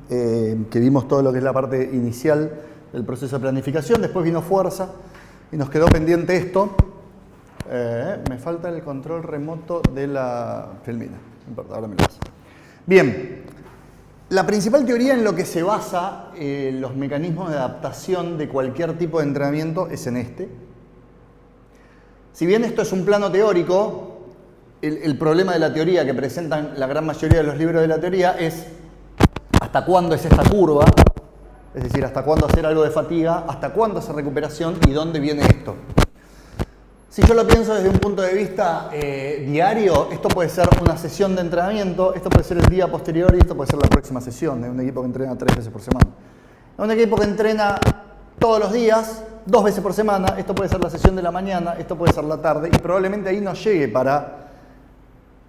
que vimos todo lo que es la parte inicial del proceso de planificación, después vino fuerza y nos quedó pendiente esto. Me falta el control remoto de la filmina, no importa, ahora me lo hace. Bien, la principal teoría en lo que se basa los mecanismos de adaptación de cualquier tipo de entrenamiento es en este. Si bien esto es un plano teórico, el problema de la teoría que presentan la gran mayoría de los libros de la teoría es hasta cuándo es esta curva, es decir, hasta cuándo hacer algo de fatiga, hasta cuándo hacer recuperación y dónde viene esto. Si yo lo pienso desde un punto de vista diario, esto puede ser una sesión de entrenamiento, esto puede ser el día posterior y esto puede ser la próxima sesión de un equipo que entrena 3 veces por semana. Un equipo que entrena todos los días, 2 veces por semana, esto puede ser la sesión de la mañana, esto puede ser la tarde y probablemente ahí no llegue para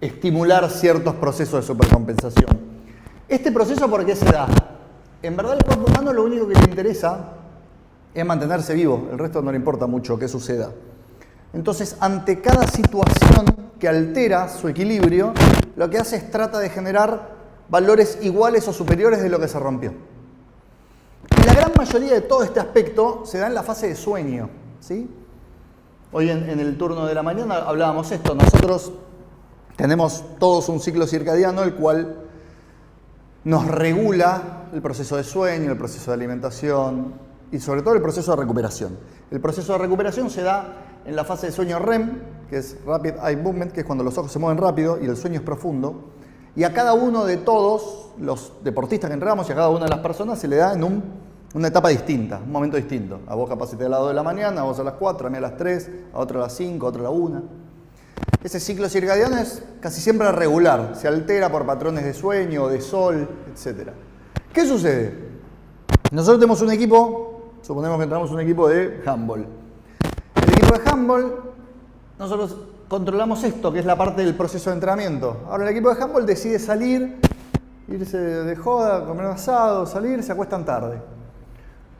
estimular ciertos procesos de supercompensación. ¿Este proceso por qué se da? En verdad al cuerpo humano lo único que le interesa es mantenerse vivo, el resto no le importa mucho qué suceda. Entonces, ante cada situación que altera su equilibrio, lo que hace es trata de generar valores iguales o superiores de lo que se rompió. Y la gran mayoría de todo este aspecto se da en la fase de sueño, ¿sí? Hoy en el turno de la mañana hablábamos esto, nosotros tenemos todos un ciclo circadiano el cual nos regula el proceso de sueño, el proceso de alimentación y sobre todo el proceso de recuperación. El proceso de recuperación se da en la fase de sueño REM, que es Rapid Eye Movement, que es cuando los ojos se mueven rápido y el sueño es profundo. Y a cada uno de todos los deportistas que entrenamos y a cada una de las personas se le da en una etapa distinta, un momento distinto. A vos capaz te da a las 2 de la mañana, a vos a las 4, a mí a las 3, a otro a las 5, a otro a la 1. Ese ciclo circadiano es casi siempre regular, se altera por patrones de sueño, de sol, etc. ¿Qué sucede? Nosotros tenemos un equipo, suponemos que tenemos un equipo de handball. El equipo de handball, nosotros controlamos esto, que es la parte del proceso de entrenamiento. Ahora el equipo de handball decide salir, irse de joda, comer un asado, salir, se acuestan tarde.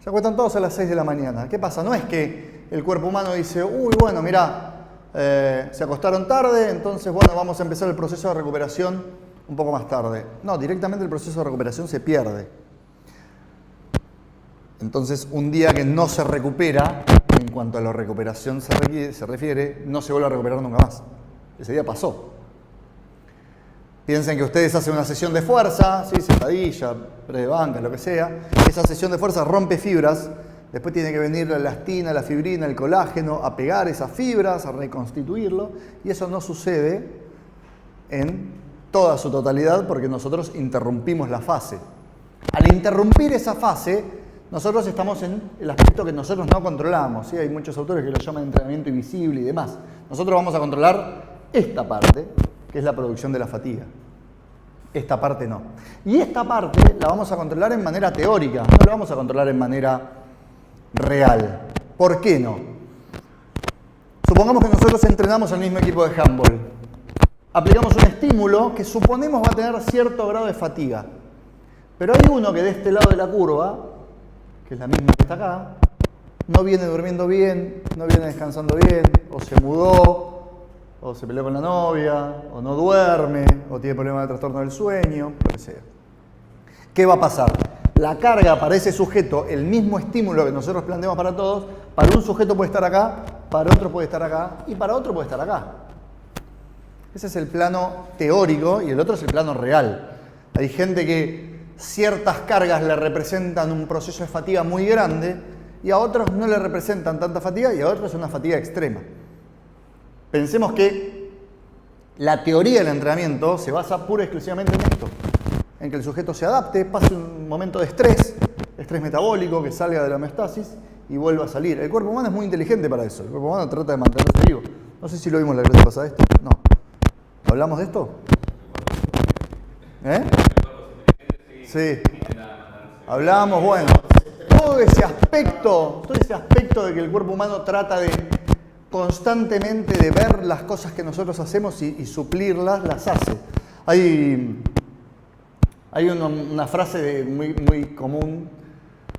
Se acuestan todos a las 6 de la mañana. ¿Qué pasa? No es que el cuerpo humano dice, uy, bueno, mirá, se acostaron tarde, entonces, bueno, vamos a empezar el proceso de recuperación un poco más tarde. No, directamente el proceso de recuperación se pierde. Entonces, un día que no se recupera, en cuanto a la recuperación se refiere, no se vuelve a recuperar nunca más. Ese día pasó. Piensen que ustedes hacen una sesión de fuerza, ¿sí? Sentadilla, press de banca, lo que sea. Esa sesión de fuerza rompe fibras. Después tiene que venir la elastina, la fibrina, el colágeno a pegar esas fibras, a reconstituirlo. Y eso no sucede en toda su totalidad porque nosotros interrumpimos la fase. Al interrumpir esa fase, nosotros estamos en el aspecto que nosotros no controlamos, ¿sí? Hay muchos autores que lo llaman entrenamiento invisible y demás. Nosotros vamos a controlar esta parte, que es la producción de la fatiga. Esta parte no. Y esta parte la vamos a controlar en manera teórica, no la vamos a controlar en manera real. ¿Por qué no? Supongamos que nosotros entrenamos al mismo equipo de handball. Aplicamos un estímulo que suponemos va a tener cierto grado de fatiga. Pero hay uno que de este lado de la curva, que es la misma que está acá, no viene durmiendo bien, no viene descansando bien, o se mudó, o se peleó con la novia, o no duerme, o tiene problemas de trastorno del sueño, lo que sea. ¿Qué va a pasar? La carga para ese sujeto, el mismo estímulo que nosotros planteamos para todos, para un sujeto puede estar acá, para otro puede estar acá y para otro puede estar acá. Ese es el plano teórico y el otro es el plano real. Hay gente que ciertas cargas le representan un proceso de fatiga muy grande y a otros no le representan tanta fatiga y a otros es una fatiga extrema. Pensemos que la teoría del entrenamiento se basa pura y exclusivamente en esto, en que el sujeto se adapte, pase un momento de estrés metabólico, que salga de la homeostasis y vuelva a salir. El cuerpo humano es muy inteligente para eso, el cuerpo humano trata de mantenerse vivo. No sé si lo vimos la clase pasada esto, no. ¿Hablamos de esto? Sí. Hablamos, bueno, todo ese aspecto de que el cuerpo humano trata de constantemente de ver las cosas que nosotros hacemos y suplirlas, las hace. Hay una frase muy común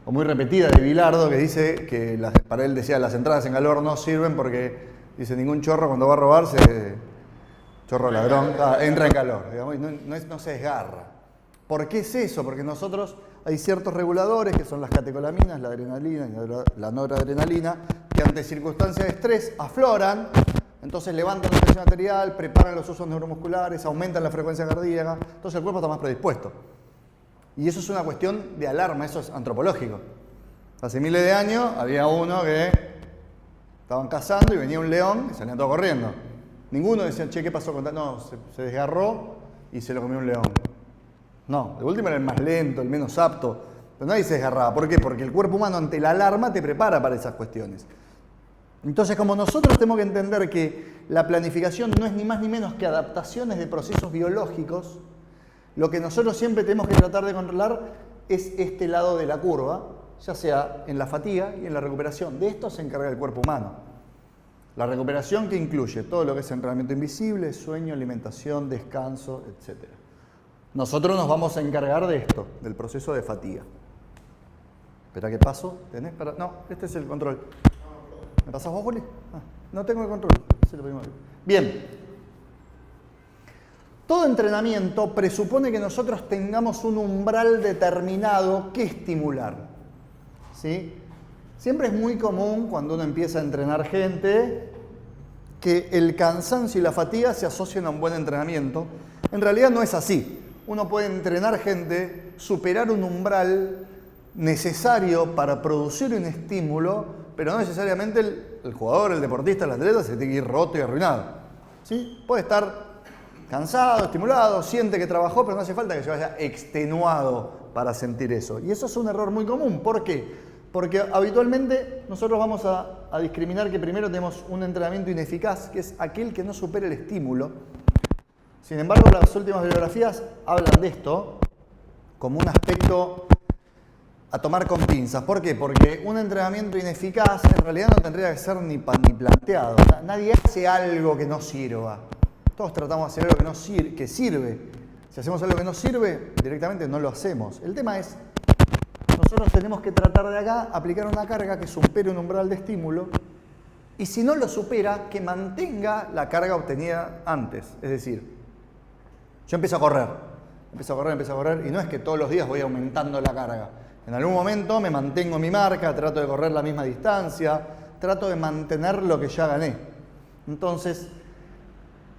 o muy repetida de Bilardo que dice que, para él decía, las entradas en calor no sirven porque, dice, ningún chorro cuando va a robarse, chorro ladrón, entra en calor, digamos, y no se desgarra. ¿Por qué es eso? Porque nosotros hay ciertos reguladores, que son las catecolaminas, la adrenalina y la noradrenalina, que ante circunstancias de estrés afloran, entonces levantan la presión arterial, preparan los usos neuromusculares, aumentan la frecuencia cardíaca, entonces el cuerpo está más predispuesto. Y eso es una cuestión de alarma, eso es antropológico. Hace miles de años había uno que estaban cazando y venía un león y salían todos corriendo. Ninguno decía, che, ¿qué pasó con tal? No, se desgarró y se lo comió un león. No, de última era el más lento, el menos apto, pero nadie se desgarraba. ¿Por qué? Porque el cuerpo humano ante la alarma te prepara para esas cuestiones. Entonces, como nosotros tenemos que entender que la planificación no es ni más ni menos que adaptaciones de procesos biológicos, lo que nosotros siempre tenemos que tratar de controlar es este lado de la curva, ya sea en la fatiga y en la recuperación. De esto se encarga el cuerpo humano. La recuperación que incluye todo lo que es entrenamiento invisible, sueño, alimentación, descanso, etc. Nosotros nos vamos a encargar de esto, del proceso de fatiga. Espera, ¿qué paso? ¿Tenés para...? No, este es el control. ¿Me pasás vos, Juli? No tengo el control. Bien. Todo entrenamiento presupone que nosotros tengamos un umbral determinado que estimular. ¿Sí? Siempre es muy común cuando uno empieza a entrenar gente que el cansancio y la fatiga se asocian a un buen entrenamiento. En realidad no es así. Uno puede entrenar gente, superar un umbral necesario para producir un estímulo, pero no necesariamente el jugador, el deportista, el atleta se tiene que ir roto y arruinado. ¿Sí? Puede estar cansado, estimulado, siente que trabajó, pero no hace falta que se vaya extenuado para sentir eso. Y eso es un error muy común. ¿Por qué? Porque habitualmente nosotros vamos a discriminar que primero tenemos un entrenamiento ineficaz, que es aquel que no supera el estímulo. Sin embargo, las últimas bibliografías hablan de esto como un aspecto a tomar con pinzas. ¿Por qué? Porque un entrenamiento ineficaz en realidad no tendría que ser ni planteado. Nadie hace algo que no sirva. Todos tratamos de hacer algo que sirve. Si hacemos algo que no sirve, directamente no lo hacemos. El tema es, nosotros tenemos que tratar de acá aplicar una carga que supere un umbral de estímulo y si no lo supera, que mantenga la carga obtenida antes. Es decir, yo empiezo a correr y no es que todos los días voy aumentando la carga. En algún momento me mantengo mi marca, trato de correr la misma distancia, trato de mantener lo que ya gané. Entonces,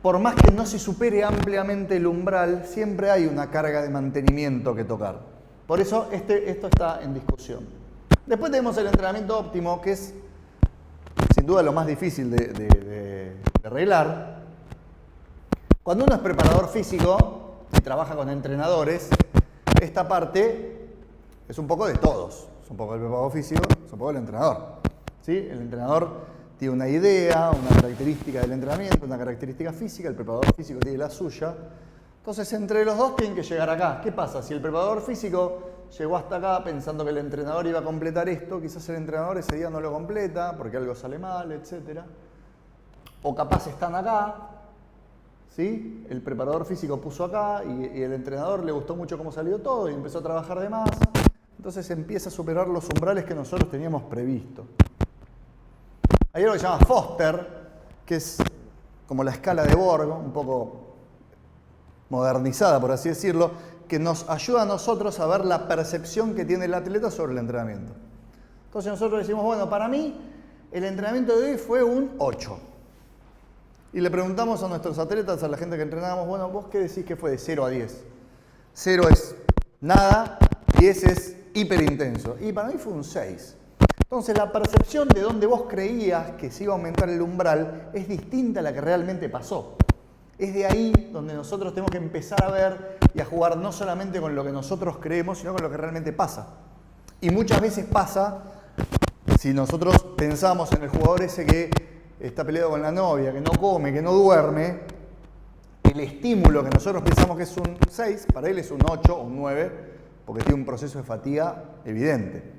por más que no se supere ampliamente el umbral, siempre hay una carga de mantenimiento que tocar. Por eso esto está en discusión. Después tenemos el entrenamiento óptimo, que es sin duda lo más difícil de arreglar. Cuando uno es preparador físico y trabaja con entrenadores, esta parte es un poco de todos. Es un poco del preparador físico, es un poco del entrenador. ¿Sí? El entrenador tiene una idea, una característica del entrenamiento, una característica física, el preparador físico tiene la suya. Entonces, entre los dos tienen que llegar acá. ¿Qué pasa? Si el preparador físico llegó hasta acá pensando que el entrenador iba a completar esto, quizás el entrenador ese día no lo completa porque algo sale mal, etc. O capaz están acá, ¿sí? El preparador físico puso acá y el entrenador le gustó mucho cómo salió todo y empezó a trabajar de más. Entonces empieza a superar los umbrales que nosotros teníamos previsto. Hay algo que se llama Foster, que es como la escala de Borg, un poco modernizada, por así decirlo, que nos ayuda a nosotros a ver la percepción que tiene el atleta sobre el entrenamiento. Entonces nosotros decimos, bueno, para mí el entrenamiento de hoy fue un 8. Y le preguntamos a nuestros atletas, a la gente que entrenábamos, bueno, ¿vos qué decís que fue de 0 a 10? 0 es nada, 10 es hiperintenso. Y para mí fue un 6. Entonces la percepción de donde vos creías que se iba a aumentar el umbral es distinta a la que realmente pasó. Es de ahí donde nosotros tenemos que empezar a ver y a jugar no solamente con lo que nosotros creemos, sino con lo que realmente pasa. Y muchas veces pasa, si nosotros pensamos en el jugador ese que está peleado con la novia, que no come, que no duerme, el estímulo que nosotros pensamos que es un 6, para él es un 8 o un 9, porque tiene un proceso de fatiga evidente.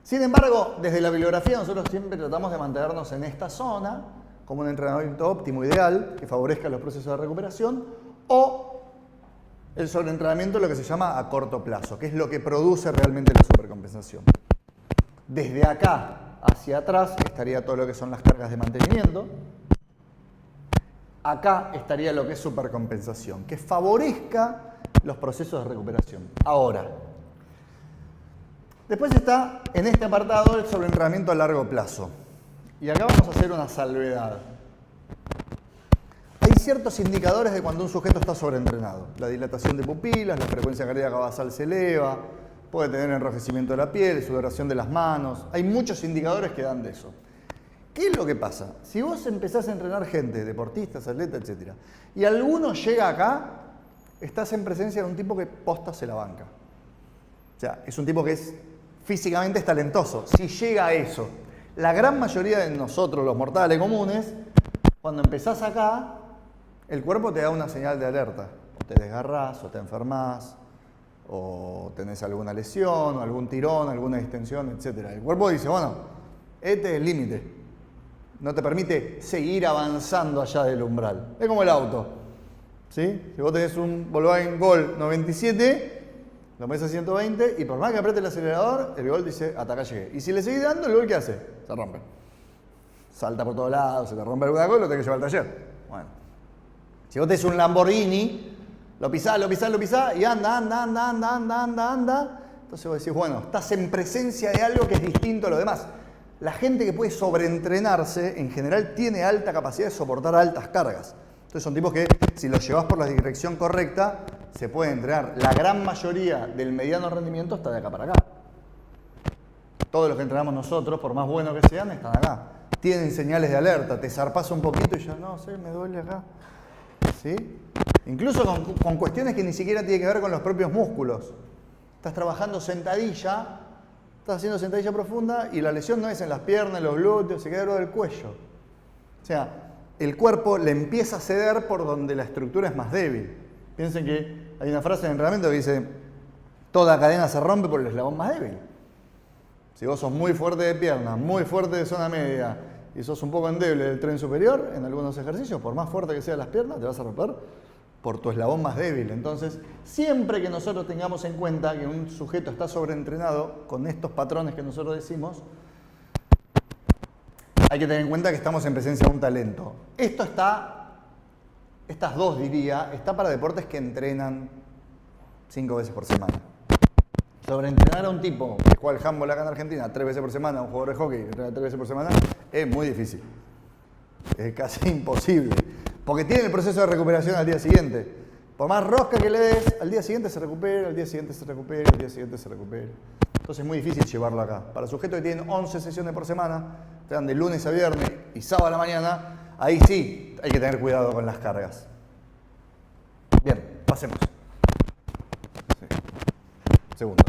Sin embargo, desde la bibliografía nosotros siempre tratamos de mantenernos en esta zona, como un entrenamiento óptimo ideal que favorezca los procesos de recuperación, o el sobreentrenamiento, lo que se llama a corto plazo, que es lo que produce realmente la supercompensación. Desde acá hacia atrás estaría todo lo que son las cargas de mantenimiento. Acá estaría lo que es supercompensación, que favorezca los procesos de recuperación. Ahora, después está en este apartado el sobreentrenamiento a largo plazo. Y acá vamos a hacer una salvedad. Hay ciertos indicadores de cuando un sujeto está sobreentrenado. La dilatación de pupilas, la frecuencia cardíaca basal se eleva, puede tener enrojecimiento de la piel, sudoración de las manos. Hay muchos indicadores que dan de eso. ¿Qué es lo que pasa? Si vos empezás a entrenar gente, deportistas, atletas, etc., y alguno llega acá, estás en presencia de un tipo que posta se la banca. O sea, es un tipo que físicamente es talentoso. Si llega a eso, la gran mayoría de nosotros, los mortales comunes, cuando empezás acá, el cuerpo te da una señal de alerta. O te desgarrás, o te enfermás, o tenés alguna lesión, o algún tirón, alguna distensión, etc. El cuerpo dice, bueno, este es el límite. No te permite seguir avanzando allá del umbral. Es como el auto. ¿Sí? Si vos tenés un Volkswagen Gol 97, lo metes a 120 y por más que apriete el acelerador, el Gol dice, hasta acá llegué. Y si le seguís dando, el Gol ¿qué hace? Se rompe. Salta por todos lados, se te rompe alguna cosa, lo tenés que llevar al taller. Bueno. Si vos tenés un Lamborghini, lo pisás y anda. Entonces vos decís, bueno, estás en presencia de algo que es distinto a lo demás. La gente que puede sobreentrenarse, en general, tiene alta capacidad de soportar altas cargas. Entonces son tipos que, si los llevas por la dirección correcta, se pueden entrenar. La gran mayoría del mediano rendimiento está de acá para acá. Todos los que entrenamos nosotros, por más buenos que sean, están acá. Tienen señales de alerta, te zarpás un poquito y ya, no sé, me duele acá. ¿Sí? Incluso con cuestiones que ni siquiera tienen que ver con los propios músculos. Estás trabajando sentadilla, estás haciendo sentadilla profunda y la lesión no es en las piernas, en los glúteos, se queda lo del cuello. O sea, el cuerpo le empieza a ceder por donde la estructura es más débil. Piensen que hay una frase en entrenamiento que dice, toda cadena se rompe por el eslabón más débil. Si vos sos muy fuerte de pierna, muy fuerte de zona media y sos un poco endeble del tren superior, en algunos ejercicios, por más fuerte que sean las piernas, te vas a romper por tu eslabón más débil. Entonces, siempre que nosotros tengamos en cuenta que un sujeto está sobreentrenado con estos patrones que nosotros decimos, hay que tener en cuenta que estamos en presencia de un talento. Estas dos diría, está para deportes que entrenan 5 veces por semana. Sobreentrenar a un tipo que juega al handball acá en Argentina 3 veces por semana, un jugador de hockey que entrena 3 veces por semana, es muy difícil. Es casi imposible. Porque tiene el proceso de recuperación al día siguiente. Por más rosca que le des, al día siguiente se recupera, al día siguiente se recupera, al día siguiente se recupera. Entonces es muy difícil llevarlo acá. Para sujetos que tienen 11 sesiones por semana, te dan de lunes a viernes y sábado a la mañana, ahí sí hay que tener cuidado con las cargas. Bien, pasemos. Sí. Segundo.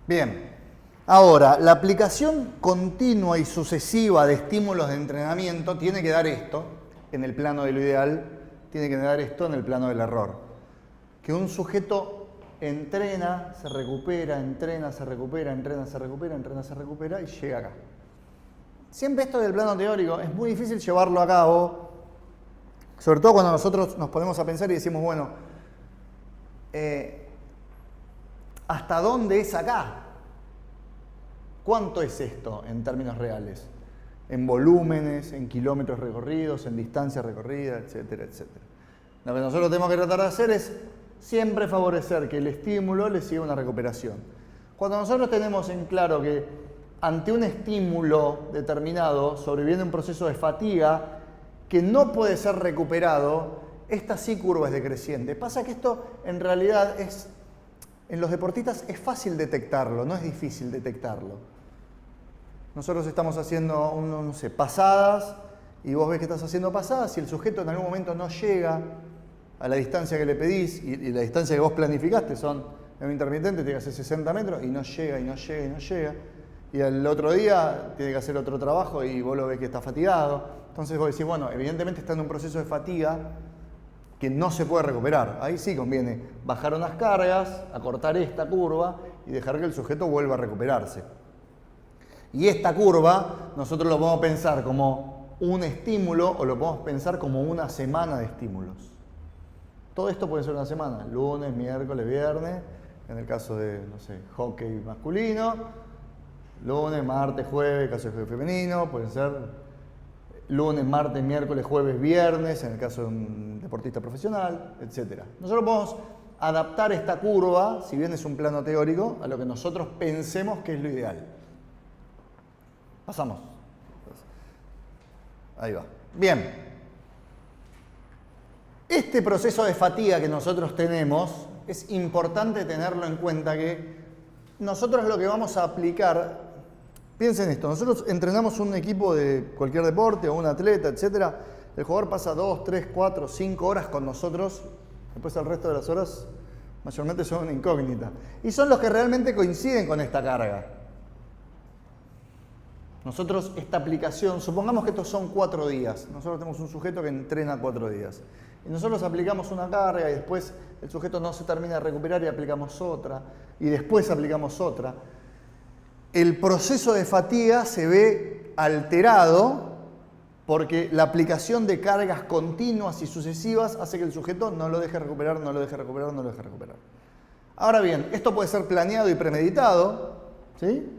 Bien, ahora, la aplicación continua y sucesiva de estímulos de entrenamiento tiene que dar esto en el plano de lo ideal, tiene que dar esto en el plano del error. Que un sujeto entrena, se recupera, entrena, se recupera, entrena, se recupera, entrena, se recupera y llega acá. Siempre esto del plano teórico es muy difícil llevarlo a cabo, sobre todo cuando nosotros nos ponemos a pensar y decimos, bueno, ¿hasta dónde es acá? ¿Cuánto es esto en términos reales? En volúmenes, en kilómetros recorridos, en distancias recorridas, etcétera, etcétera. Lo que nosotros tenemos que tratar de hacer es siempre favorecer que el estímulo le siga una recuperación. Cuando nosotros tenemos en claro que ante un estímulo determinado sobreviene un proceso de fatiga que no puede ser recuperado, esta sí curva es decreciente. Pasa que esto en realidad es... En los deportistas es fácil detectarlo, no es difícil detectarlo. Nosotros estamos haciendo, no sé, pasadas, y vos ves que estás haciendo pasadas, y el sujeto en algún momento no llega a la distancia que le pedís y la distancia que vos planificaste son en un intermitente, tiene que hacer 60 metros y no llega, y no llega, y no llega. Y el otro día tiene que hacer otro trabajo y vos lo ves que está fatigado. Entonces vos decís, bueno, evidentemente está en un proceso de fatiga que no se puede recuperar. Ahí sí conviene bajar unas cargas, acortar esta curva y dejar que el sujeto vuelva a recuperarse. Y esta curva nosotros lo podemos pensar como un estímulo o lo podemos pensar como una semana de estímulos. Todo esto puede ser una semana, lunes, miércoles, viernes, en el caso de, no sé, hockey masculino, lunes, martes, jueves, caso de hockey femenino, pueden ser lunes, martes, miércoles, jueves, viernes, en el caso de un deportista profesional, etc. Nosotros podemos adaptar esta curva, si bien es un plano teórico, a lo que nosotros pensemos que es lo ideal. Pasamos. Ahí va. Bien. Este proceso de fatiga que nosotros tenemos, es importante tenerlo en cuenta que nosotros lo que vamos a aplicar, piensen esto, nosotros entrenamos un equipo de cualquier deporte o un atleta, etc. El jugador pasa 2, 3, 4, 5 horas con nosotros, después el resto de las horas mayormente son una incógnita. Y son los que realmente coinciden con esta carga. Nosotros, esta aplicación, supongamos que estos son 4 días. Nosotros tenemos un sujeto que entrena 4 días. Y nosotros aplicamos una carga y después el sujeto no se termina de recuperar y aplicamos otra. Y después aplicamos otra. El proceso de fatiga se ve alterado porque la aplicación de cargas continuas y sucesivas hace que el sujeto no lo deje recuperar, no lo deje recuperar, no lo deje recuperar. Ahora bien, esto puede ser planeado y premeditado, ¿sí?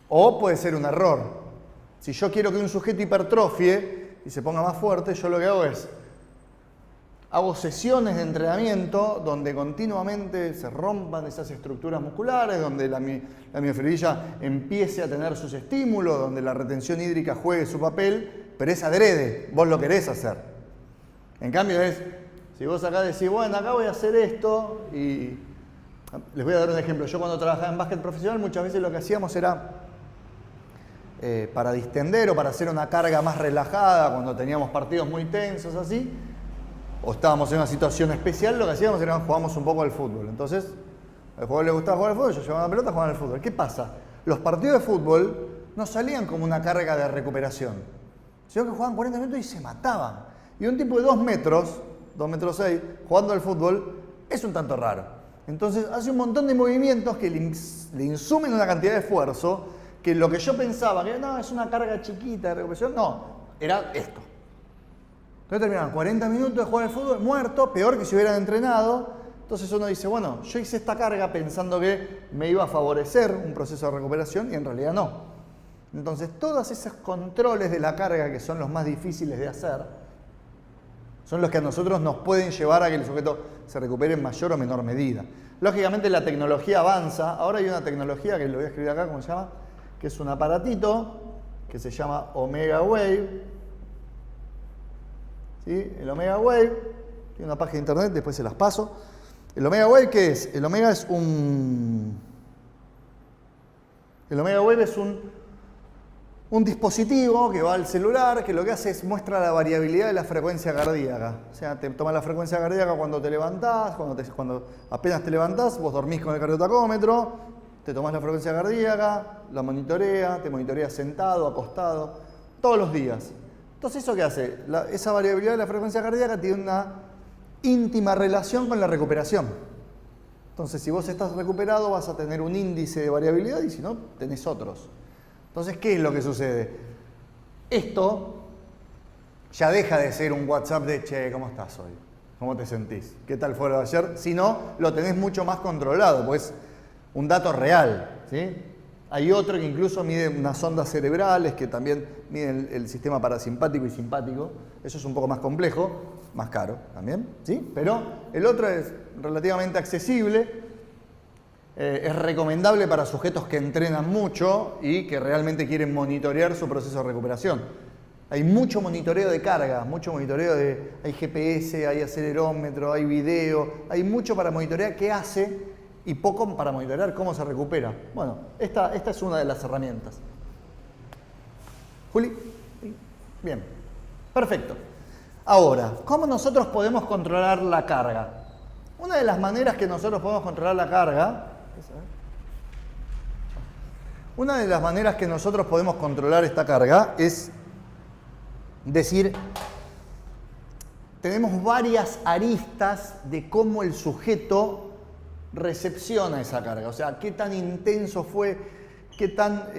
O puede ser un error. Si yo quiero que un sujeto hipertrofie y se ponga más fuerte, yo lo que hago es, hago sesiones de entrenamiento donde continuamente se rompan esas estructuras musculares, donde la miofibrila empiece a tener sus estímulos, donde la retención hídrica juegue su papel, pero es adrede, vos lo querés hacer. En cambio es, si vos acá decís, bueno, acá voy a hacer esto, y les voy a dar un ejemplo. Yo cuando trabajaba en básquet profesional, muchas veces lo que hacíamos era, para distender o para hacer una carga más relajada, cuando teníamos partidos muy tensos así, o estábamos en una situación especial, lo que hacíamos era jugábamos un poco al fútbol. Entonces, al jugador le gustaba jugar al fútbol, yo llevaba la pelota, jugaban al fútbol. ¿Qué pasa? Los partidos de fútbol no salían como una carga de recuperación, sino que jugaban 40 minutos y se mataban. Y un tipo de 2 metros, 2 metros 6, jugando al fútbol, es un tanto raro. Entonces, hace un montón de movimientos que le insumen una cantidad de esfuerzo, que lo que yo pensaba, que no, es una carga chiquita de recuperación, no, era esto. Entonces terminaban 40 minutos de jugar al fútbol, muerto, peor que si hubieran entrenado. Entonces uno dice, bueno, yo hice esta carga pensando que me iba a favorecer un proceso de recuperación y en realidad no. Entonces todos esos controles de la carga que son los más difíciles de hacer, son los que a nosotros nos pueden llevar a que el sujeto se recupere en mayor o menor medida. Lógicamente la tecnología avanza. Ahora hay una tecnología que lo voy a escribir acá, ¿cómo se llama? Que es un aparatito que se llama Omega Wave. ¿Sí? El Omega Wave, tiene una página de internet, después se las paso. ¿El Omega Wave qué es? El Omega Wave es un dispositivo que va al celular, que lo que hace es muestra la variabilidad de la frecuencia cardíaca. O sea, te toma la frecuencia cardíaca cuando te levantás, cuando apenas te levantás, vos dormís con el cardiotacómetro, te tomás la frecuencia cardíaca, la monitorea, te monitorea sentado, acostado, todos los días. Entonces, ¿eso qué hace? Esa variabilidad de la frecuencia cardíaca tiene una íntima relación con la recuperación. Entonces, si vos estás recuperado, vas a tener un índice de variabilidad y si no, tenés otros. Entonces, ¿qué es lo que sucede? Esto ya deja de ser un WhatsApp de, che, ¿cómo estás hoy? ¿Cómo te sentís? ¿Qué tal fue lo de ayer? Si no, lo tenés mucho más controlado, pues un dato real, ¿sí? Hay otro que incluso mide unas ondas cerebrales que también miden el sistema parasimpático y simpático. Eso es un poco más complejo, más caro también, ¿sí? Pero el otro es relativamente accesible, es recomendable para sujetos que entrenan mucho y que realmente quieren monitorear su proceso de recuperación. Hay mucho monitoreo de carga, mucho monitoreo hay GPS, hay acelerómetro, hay video, hay mucho para monitorear qué hace y poco para monitorear cómo se recupera. Bueno, esta es una de las herramientas. Juli, bien, perfecto. Ahora, ¿cómo nosotros podemos controlar la carga? Una de las maneras que nosotros podemos controlar la carga, esta carga es decir, tenemos varias aristas de cómo el sujeto recepciona esa carga. O sea, qué tan intenso fue, qué tan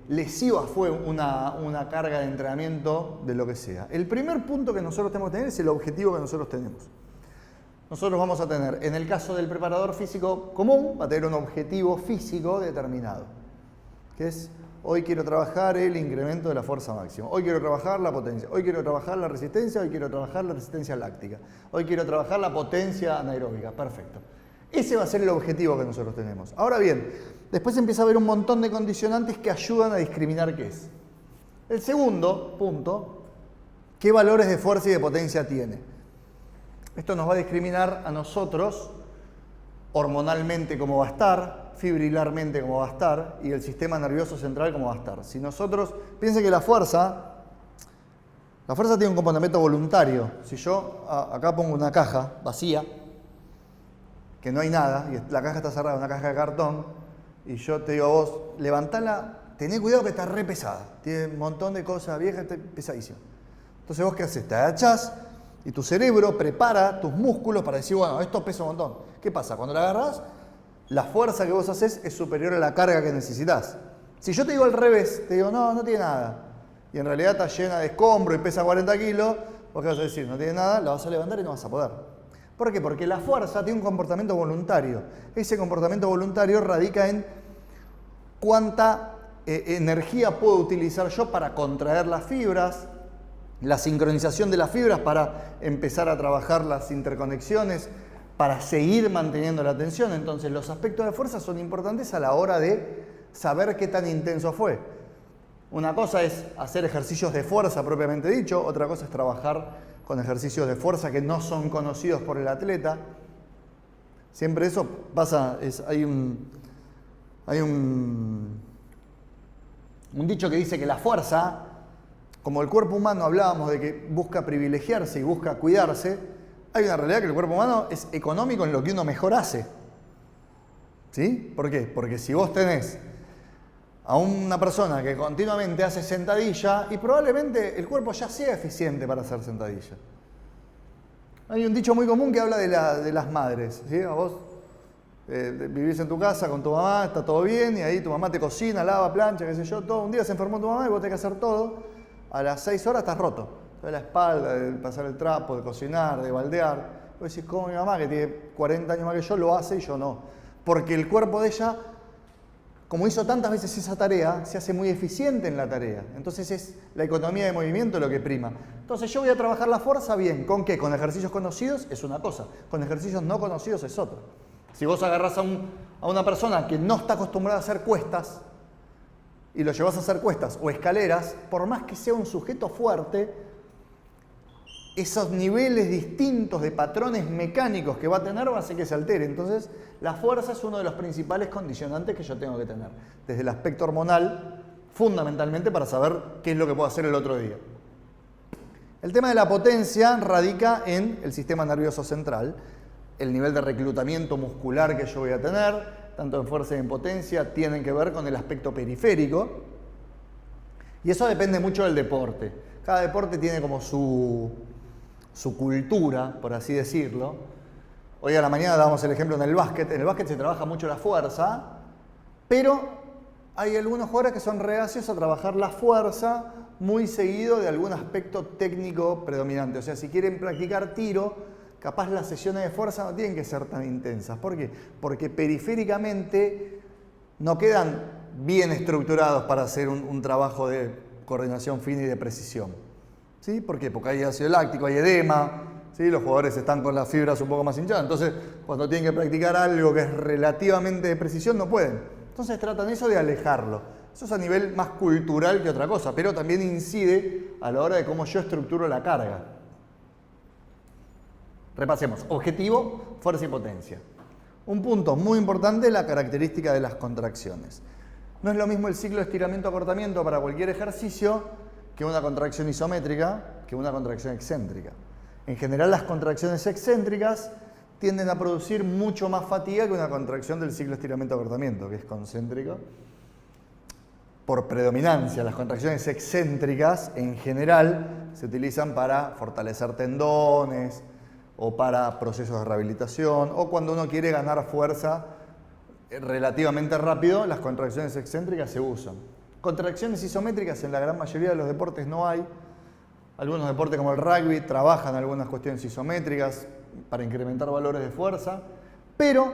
lesiva fue una carga de entrenamiento de lo que sea. El primer punto que nosotros tenemos que tener es el objetivo que nosotros tenemos. Nosotros vamos a tener, en el caso del preparador físico común, va a tener un objetivo físico determinado, que es, hoy quiero trabajar el incremento de la fuerza máxima, hoy quiero trabajar la potencia, hoy quiero trabajar la resistencia, hoy quiero trabajar la resistencia láctica, hoy quiero trabajar la potencia anaeróbica. Perfecto. Ese va a ser el objetivo que nosotros tenemos. Ahora bien, después empieza a haber un montón de condicionantes que ayudan a discriminar qué es. El segundo punto, ¿qué valores de fuerza y de potencia tiene? Esto nos va a discriminar a nosotros hormonalmente cómo va a estar, fibrilarmente cómo va a estar y el sistema nervioso central cómo va a estar. Si nosotros, piensen que la fuerza tiene un comportamiento voluntario. Si yo acá pongo una caja vacía, que no hay nada, y la caja está cerrada, una caja de cartón, y yo te digo a vos, levantala, tené cuidado que está re pesada, tiene un montón de cosas viejas, está pesadísima. Entonces vos qué haces, te agachás y tu cerebro prepara tus músculos para decir, bueno, esto pesa un montón. ¿Qué pasa? Cuando la agarrás, la fuerza que vos haces es superior a la carga que necesitas. Si yo te digo al revés, te digo, no tiene nada, y en realidad está llena de escombro y pesa 40 kilos, vos qué vas a decir, no tiene nada, la vas a levantar y no vas a poder. ¿Por qué? Porque la fuerza tiene un comportamiento voluntario. Ese comportamiento voluntario radica en cuánta energía puedo utilizar yo para contraer las fibras, la sincronización de las fibras para empezar a trabajar las interconexiones, para seguir manteniendo la tensión. Entonces los aspectos de fuerza son importantes a la hora de saber qué tan intenso fue. Una cosa es hacer ejercicios de fuerza propiamente dicho, otra cosa es trabajar con ejercicios de fuerza que no son conocidos por el atleta. Siempre eso pasa, hay un dicho que dice que la fuerza, como el cuerpo humano hablábamos de que busca privilegiarse y busca cuidarse, hay una realidad que el cuerpo humano es económico en lo que uno mejor hace. ¿Sí? ¿Por qué? Porque si vos tenés a una persona que continuamente hace sentadilla y probablemente el cuerpo ya sea eficiente para hacer sentadilla. Hay un dicho muy común que habla de las madres. ¿Sí? A vos vivís en tu casa con tu mamá, está todo bien y ahí tu mamá te cocina, lava, plancha, qué sé yo, todo. Un día se enfermó tu mamá y vos tenés que hacer todo. A las 6 horas estás roto. De la espalda, de pasar el trapo, de cocinar, de baldear. Vos decís, ¿cómo mi mamá, que tiene 40 años más que yo, lo hace y yo no? Porque el cuerpo de ella, como hizo tantas veces esa tarea, se hace muy eficiente en la tarea. Entonces es la economía de movimiento lo que prima. Entonces yo voy a trabajar la fuerza bien. ¿Con qué? Con ejercicios conocidos es una cosa. Con ejercicios no conocidos es otra. Si vos agarrás a una persona que no está acostumbrada a hacer cuestas y lo llevas a hacer cuestas o escaleras, por más que sea un sujeto fuerte, esos niveles distintos de patrones mecánicos que va a tener va a hacer que se altere. Entonces, la fuerza es uno de los principales condicionantes que yo tengo que tener. Desde el aspecto hormonal, fundamentalmente para saber qué es lo que puedo hacer el otro día. El tema de la potencia radica en el sistema nervioso central. El nivel de reclutamiento muscular que yo voy a tener, tanto en fuerza y en potencia, tienen que ver con el aspecto periférico. Y eso depende mucho del deporte. Cada deporte tiene como su cultura, por así decirlo. Hoy a la mañana dábamos el ejemplo en el básquet. En el básquet se trabaja mucho la fuerza, pero hay algunos jugadores que son reacios a trabajar la fuerza muy seguido de algún aspecto técnico predominante. O sea, si quieren practicar tiro, capaz las sesiones de fuerza no tienen que ser tan intensas. ¿Por qué? Porque periféricamente no quedan bien estructurados para hacer un trabajo de coordinación fina y de precisión. ¿Sí? ¿Por qué? Porque hay ácido láctico, hay edema, ¿sí? Los jugadores están con las fibras un poco más hinchadas, entonces cuando tienen que practicar algo que es relativamente de precisión no pueden. Entonces tratan eso de alejarlo. Eso es a nivel más cultural que otra cosa, pero también incide a la hora de cómo yo estructuro la carga. Repasemos. Objetivo, fuerza y potencia. Un punto muy importante es la característica de las contracciones. No es lo mismo el ciclo de estiramiento-acortamiento para cualquier ejercicio que una contracción isométrica que una contracción excéntrica. En general, las contracciones excéntricas tienden a producir mucho más fatiga que una contracción del ciclo estiramiento-acortamiento, que es concéntrico. Por predominancia, las contracciones excéntricas en general se utilizan para fortalecer tendones o para procesos de rehabilitación o cuando uno quiere ganar fuerza relativamente rápido, las contracciones excéntricas se usan. Contracciones isométricas en la gran mayoría de los deportes no hay. Algunos deportes como el rugby trabajan algunas cuestiones isométricas para incrementar valores de fuerza, pero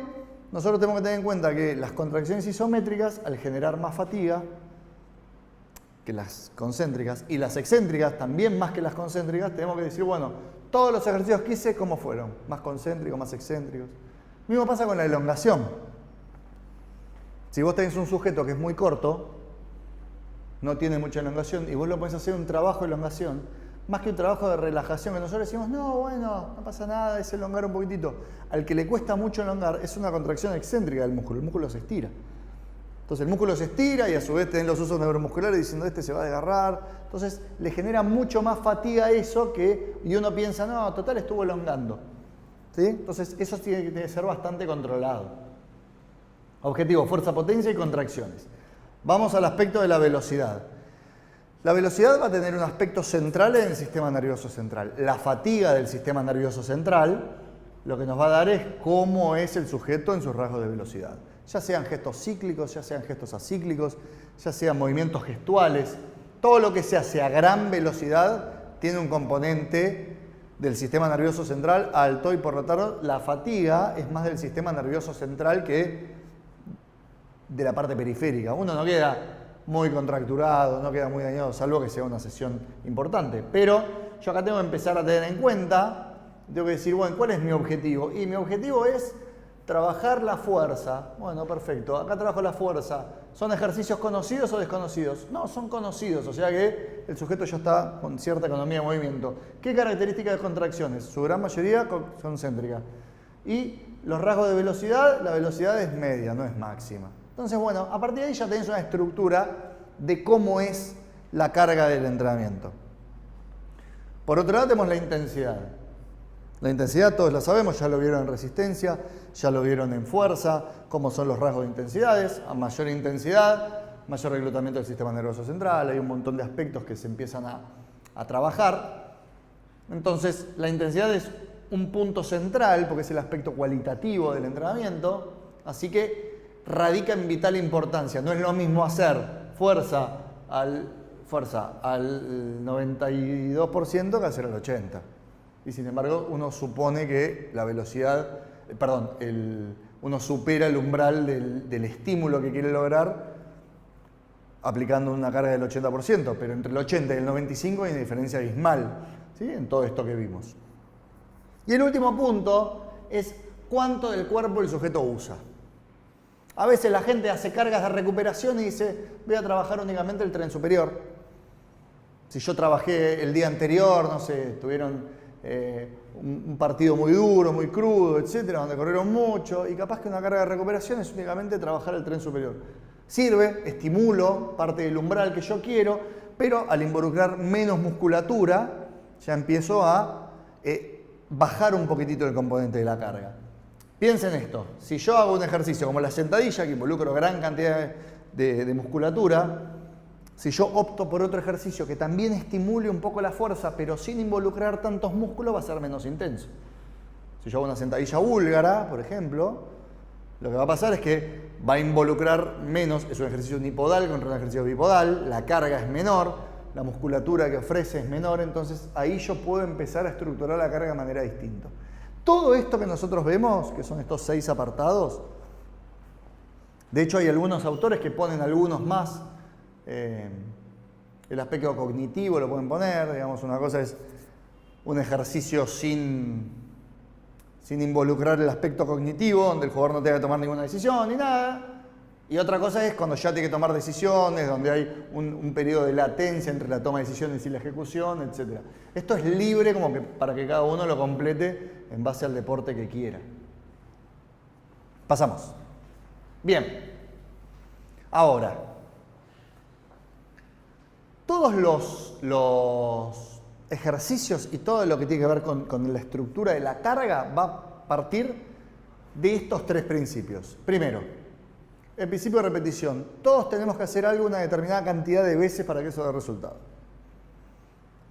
nosotros tenemos que tener en cuenta que las contracciones isométricas, al generar más fatiga que las concéntricas, y las excéntricas también más que las concéntricas, tenemos que decir, bueno, todos los ejercicios que hice, ¿cómo fueron? ¿Más concéntricos, más excéntricos? Lo mismo pasa con la elongación. Si vos tenés un sujeto que es muy corto, no tiene mucha elongación, y vos lo podés hacer un trabajo de elongación, más que un trabajo de relajación, que nosotros decimos, no, bueno, no pasa nada, es elongar un poquitito. Al que le cuesta mucho elongar, es una contracción excéntrica del músculo, el músculo se estira. Entonces el músculo se estira y a su vez tenés los usos neuromusculares diciendo este se va a desgarrar. Entonces le genera mucho más fatiga eso y uno piensa, no, total estuvo elongando. ¿Sí? Entonces eso tiene que ser bastante controlado. Objetivo, fuerza, potencia y contracciones. Vamos al aspecto de la velocidad. La velocidad va a tener un aspecto central en el sistema nervioso central. La fatiga del sistema nervioso central lo que nos va a dar es cómo es el sujeto en sus rasgos de velocidad. Ya sean gestos cíclicos, ya sean gestos acíclicos, ya sean movimientos gestuales. Todo lo que se hace a gran velocidad tiene un componente del sistema nervioso central alto y por lo tanto la fatiga es más del sistema nervioso central que de la parte periférica. Uno no queda muy contracturado, no queda muy dañado, salvo que sea una sesión importante. Pero yo acá tengo que empezar a tener en cuenta, tengo que decir, bueno, ¿cuál es mi objetivo? Y mi objetivo es trabajar la fuerza. Bueno, perfecto, acá trabajo la fuerza. ¿Son ejercicios conocidos o desconocidos? No, son conocidos, o sea que el sujeto ya está con cierta economía de movimiento. ¿Qué características de contracciones? Su gran mayoría concéntrica. Y los rasgos de velocidad, la velocidad es media, no es máxima. Entonces, bueno, a partir de ahí ya tenés una estructura de cómo es la carga del entrenamiento. Por otro lado tenemos la intensidad. La intensidad todos la sabemos, ya lo vieron en resistencia, ya lo vieron en fuerza, cómo son los rasgos de intensidades. A mayor intensidad, mayor reclutamiento del sistema nervioso central, hay un montón de aspectos que se empiezan a trabajar. Entonces, la intensidad es un punto central porque es el aspecto cualitativo del entrenamiento, así que radica en vital importancia. No es lo mismo hacer fuerza al 92% que hacer al 80%. Y sin embargo, uno supone que la velocidad, uno supera el umbral del estímulo que quiere lograr aplicando una carga del 80%, pero entre el 80 y el 95 hay una diferencia abismal, ¿sí? En todo esto que vimos. Y el último punto es cuánto del cuerpo el sujeto usa. A veces la gente hace cargas de recuperación y dice, voy a trabajar únicamente el tren superior. Si yo trabajé el día anterior, no sé, tuvieron un partido muy duro, muy crudo, etcétera, donde corrieron mucho, y capaz que una carga de recuperación es únicamente trabajar el tren superior. Sirve, estimulo parte del umbral que yo quiero, pero al involucrar menos musculatura, ya empiezo a bajar un poquitito el componente de la carga. Piensen esto, si yo hago un ejercicio como la sentadilla, que involucro gran cantidad de musculatura, si yo opto por otro ejercicio que también estimule un poco la fuerza, pero sin involucrar tantos músculos, va a ser menos intenso. Si yo hago una sentadilla búlgara, por ejemplo, lo que va a pasar es que va a involucrar menos, es un ejercicio unipodal contra un ejercicio bipodal, la carga es menor, la musculatura que ofrece es menor, entonces ahí yo puedo empezar a estructurar la carga de manera distinta. Todo esto que nosotros vemos, que son estos 6 apartados, de hecho hay algunos autores que ponen algunos más. El aspecto cognitivo lo pueden poner, digamos, una cosa es un ejercicio sin involucrar el aspecto cognitivo, donde el jugador no tenga que tomar ninguna decisión ni nada, y otra cosa es cuando ya tiene que tomar decisiones, donde hay un periodo de latencia entre la toma de decisiones y la ejecución, etc. Esto es libre como que para que cada uno lo complete en base al deporte que quiera. Pasamos. Bien. Ahora, todos los ejercicios y todo lo que tiene que ver con la estructura de la carga va a partir de estos tres principios. Primero, el principio de repetición. Todos tenemos que hacer algo una determinada cantidad de veces para que eso dé resultado.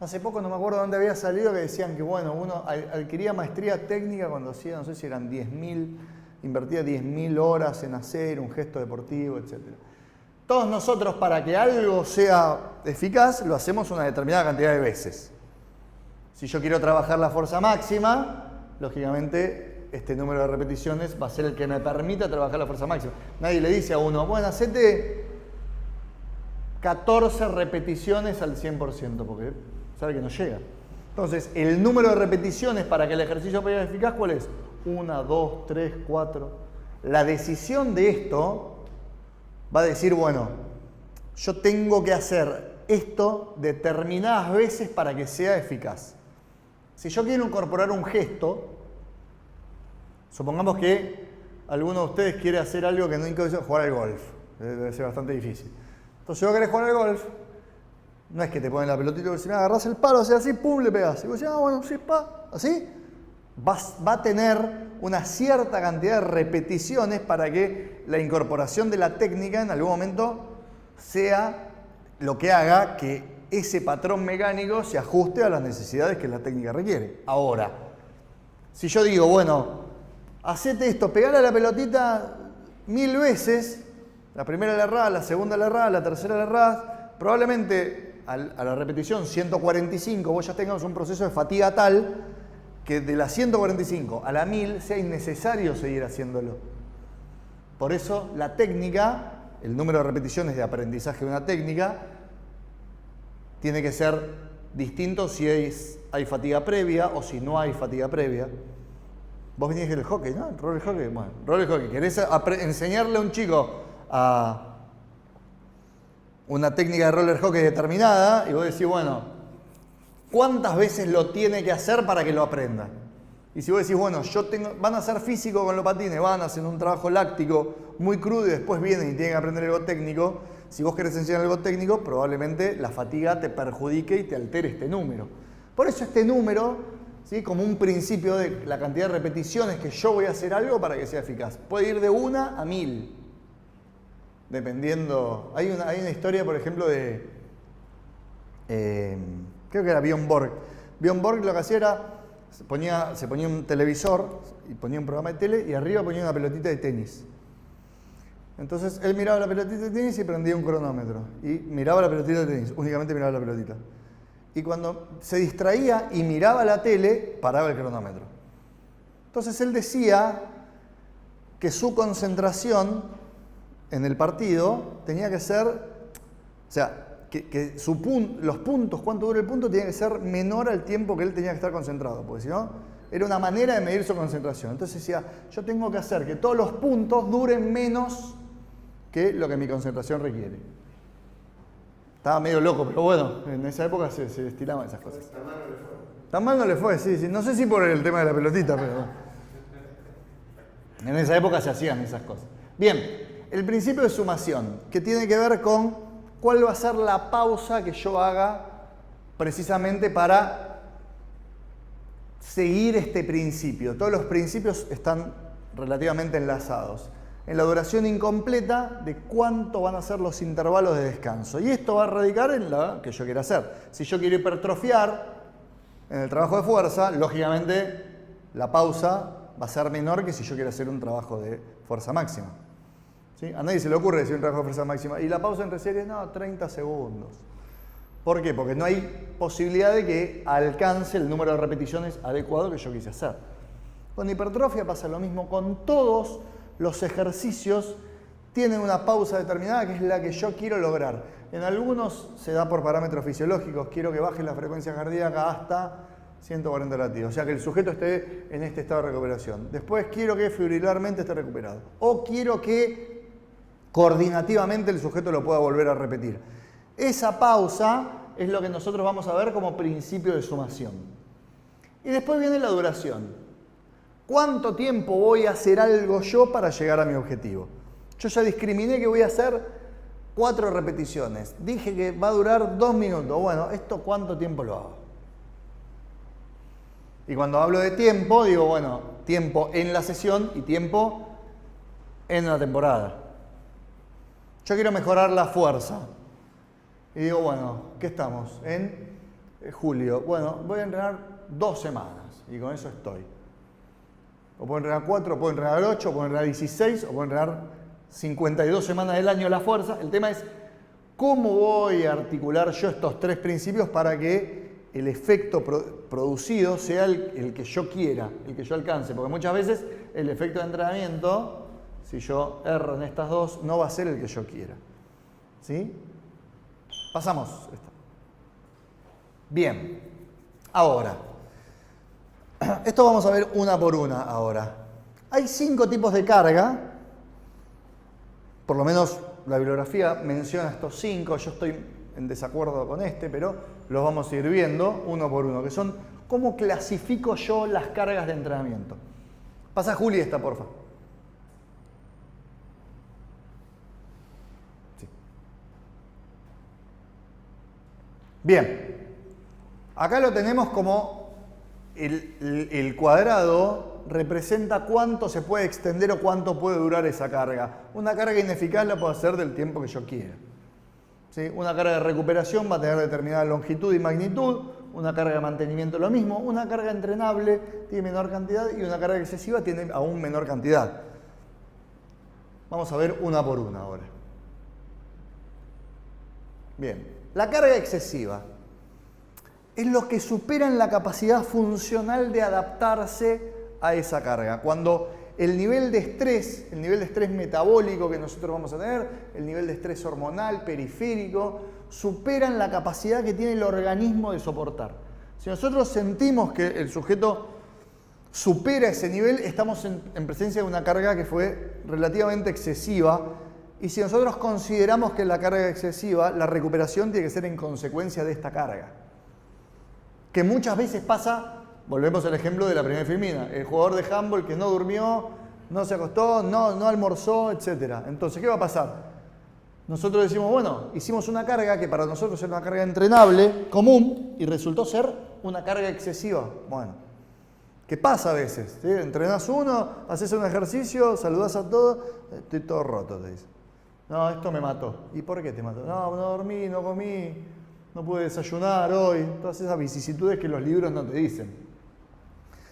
Hace poco no me acuerdo dónde había salido que decían que bueno, uno adquiría maestría técnica cuando hacía, no sé si eran 10.000, invertía 10.000 horas en hacer un gesto deportivo, etc. Todos nosotros, para que algo sea eficaz, lo hacemos una determinada cantidad de veces. Si yo quiero trabajar la fuerza máxima, lógicamente este número de repeticiones va a ser el que me permita trabajar la fuerza máxima. Nadie le dice a uno, bueno, hacete 14 repeticiones al 100%, porque sabe que no llega. Entonces, el número de repeticiones para que el ejercicio sea eficaz, ¿cuál es? 1, 2, 3, 4. La decisión de esto va a decir, bueno, yo tengo que hacer esto determinadas veces para que sea eficaz. Si yo quiero incorporar un gesto, supongamos que alguno de ustedes quiere hacer algo que no incluye jugar al golf. Debe ser bastante difícil. Entonces, si vos querés jugar al golf, no es que te ponen la pelotita y si me agarrás el palo, o sea, así, pum, le pegás. Y vos decís, bueno, sí, pa, así. Va a tener una cierta cantidad de repeticiones para que la incorporación de la técnica en algún momento sea lo que haga que ese patrón mecánico se ajuste a las necesidades que la técnica requiere. Ahora, si yo digo, bueno, hacete esto, pegale a la pelotita 1000 veces, la primera la errás, la segunda la errás, la tercera la errás, probablemente a la repetición 145 vos ya tengas un proceso de fatiga tal que de la 145 a la 1000 sea innecesario seguir haciéndolo. Por eso la técnica, el número de repeticiones de aprendizaje de una técnica, tiene que ser distinto si hay fatiga previa o si no hay fatiga previa. Vos venís del hockey, ¿no? Roller hockey. Bueno, roller hockey. ¿Querés enseñarle a un chico a una técnica de roller hockey determinada? Y vos decís, bueno, ¿cuántas veces lo tiene que hacer para que lo aprenda? Y si vos decís, bueno, van a hacer físico con los patines, van a hacer un trabajo láctico muy crudo y después vienen y tienen que aprender algo técnico, si vos querés enseñar algo técnico, probablemente la fatiga te perjudique y te altere este número. Por eso este número, ¿sí?, como un principio de la cantidad de repeticiones que yo voy a hacer algo para que sea eficaz. Puede ir de 1 a 1000. Dependiendo. Hay una historia, por ejemplo, de. Creo que era Björn Borg. Björn Borg lo que hacía era. Se ponía un televisor y ponía un programa de tele y arriba ponía una pelotita de tenis. Entonces él miraba la pelotita de tenis y prendía un cronómetro. Y miraba la pelotita de tenis, únicamente miraba la pelotita. Y cuando se distraía y miraba la tele, paraba el cronómetro. Entonces él decía que su concentración en el partido tenía que ser, o sea, que los puntos, cuánto dura el punto, tenía que ser menor al tiempo que él tenía que estar concentrado, porque si no, era una manera de medir su concentración. Entonces decía, yo tengo que hacer que todos los puntos duren menos que lo que mi concentración requiere. Estaba medio loco, pero bueno, en esa época se estiraban esas cosas. ¿Tan mal no le fue? Tan mal no le fue, sí. No sé si por el tema de la pelotita, pero en esa época se hacían esas cosas. Bien, el principio de sumación, que tiene que ver con cuál va a ser la pausa que yo haga precisamente para seguir este principio. Todos los principios están relativamente enlazados. En la duración incompleta de cuánto van a ser los intervalos de descanso. Y esto va a radicar en lo que yo quiero hacer. Si yo quiero hipertrofiar en el trabajo de fuerza, lógicamente la pausa va a ser menor que si yo quiero hacer un trabajo de fuerza máxima. ¿Sí? A nadie se le ocurre decir un trabajo de fuerza máxima. Y la pausa entre series, no, 30 segundos. ¿Por qué? Porque no hay posibilidad de que alcance el número de repeticiones adecuado que yo quise hacer. Con hipertrofia pasa lo mismo. Con todos los ejercicios tienen una pausa determinada que es la que yo quiero lograr. En algunos se da por parámetros fisiológicos. Quiero que baje la frecuencia cardíaca hasta 140 latidos. O sea, que el sujeto esté en este estado de recuperación. Después quiero que fibrilarmente esté recuperado. O quiero que coordinativamente el sujeto lo pueda volver a repetir. Esa pausa es lo que nosotros vamos a ver como principio de sumación. Y después viene la duración. ¿Cuánto tiempo voy a hacer algo yo para llegar a mi objetivo? Yo ya discriminé que voy a hacer 4 repeticiones. Dije que va a durar 2 minutos. Bueno, ¿esto cuánto tiempo lo hago? Y cuando hablo de tiempo, digo, bueno, tiempo en la sesión y tiempo en una temporada. Yo quiero mejorar la fuerza. Y digo, bueno, ¿qué estamos? En julio. Bueno, voy a entrenar 2 semanas y con eso estoy. O puedo entrenar 4, o puedo entrenar 8, o puedo entrenar 16, o puedo entrenar 52 semanas del año la fuerza. El tema es cómo voy a articular yo estos 3 principios para que el efecto producido sea el que yo quiera, el que yo alcance. Porque muchas veces el efecto de entrenamiento, si yo erro en estas 2, no va a ser el que yo quiera. ¿Sí? Pasamos. Bien. Ahora, esto vamos a ver una por una ahora. Hay 5 tipos de carga. Por lo menos la bibliografía menciona estos 5. Yo estoy en desacuerdo con pero los vamos a ir viendo uno por uno, que son cómo clasifico yo las cargas de entrenamiento. Pasa Juli esta, porfa. Sí. Bien. Acá lo tenemos como el cuadrado representa cuánto se puede extender o cuánto puede durar esa carga. Una carga ineficaz la puedo hacer del tiempo que yo quiera. ¿Sí? Una carga de recuperación va a tener determinada longitud y magnitud, una carga de mantenimiento lo mismo, una carga entrenable tiene menor cantidad y una carga excesiva tiene aún menor cantidad. Vamos a ver una por una ahora. Bien, la carga excesiva es lo que supera en la capacidad funcional de adaptarse a esa carga. Cuando el nivel de estrés metabólico que nosotros vamos a tener, el nivel de estrés hormonal, periférico, superan la capacidad que tiene el organismo de soportar. Si nosotros sentimos que el sujeto supera ese nivel, estamos en presencia de una carga que fue relativamente excesiva. Y si nosotros consideramos que la carga es excesiva, la recuperación tiene que ser en consecuencia de esta carga. Que muchas veces pasa. Volvemos al ejemplo de la primera filmina. El jugador de handball que no durmió, no se acostó, no almorzó, etc. Entonces, ¿qué va a pasar? Nosotros decimos, bueno, hicimos una carga que para nosotros era una carga entrenable, común, y resultó ser una carga excesiva. Bueno, ¿qué pasa a veces? ¿Sí? Entrenás uno, haces un ejercicio, saludás a todos, estoy todo roto, te dice. No, esto me mató. ¿Y por qué te mató? No dormí, no comí, no pude desayunar hoy. Todas esas vicisitudes que los libros no te dicen.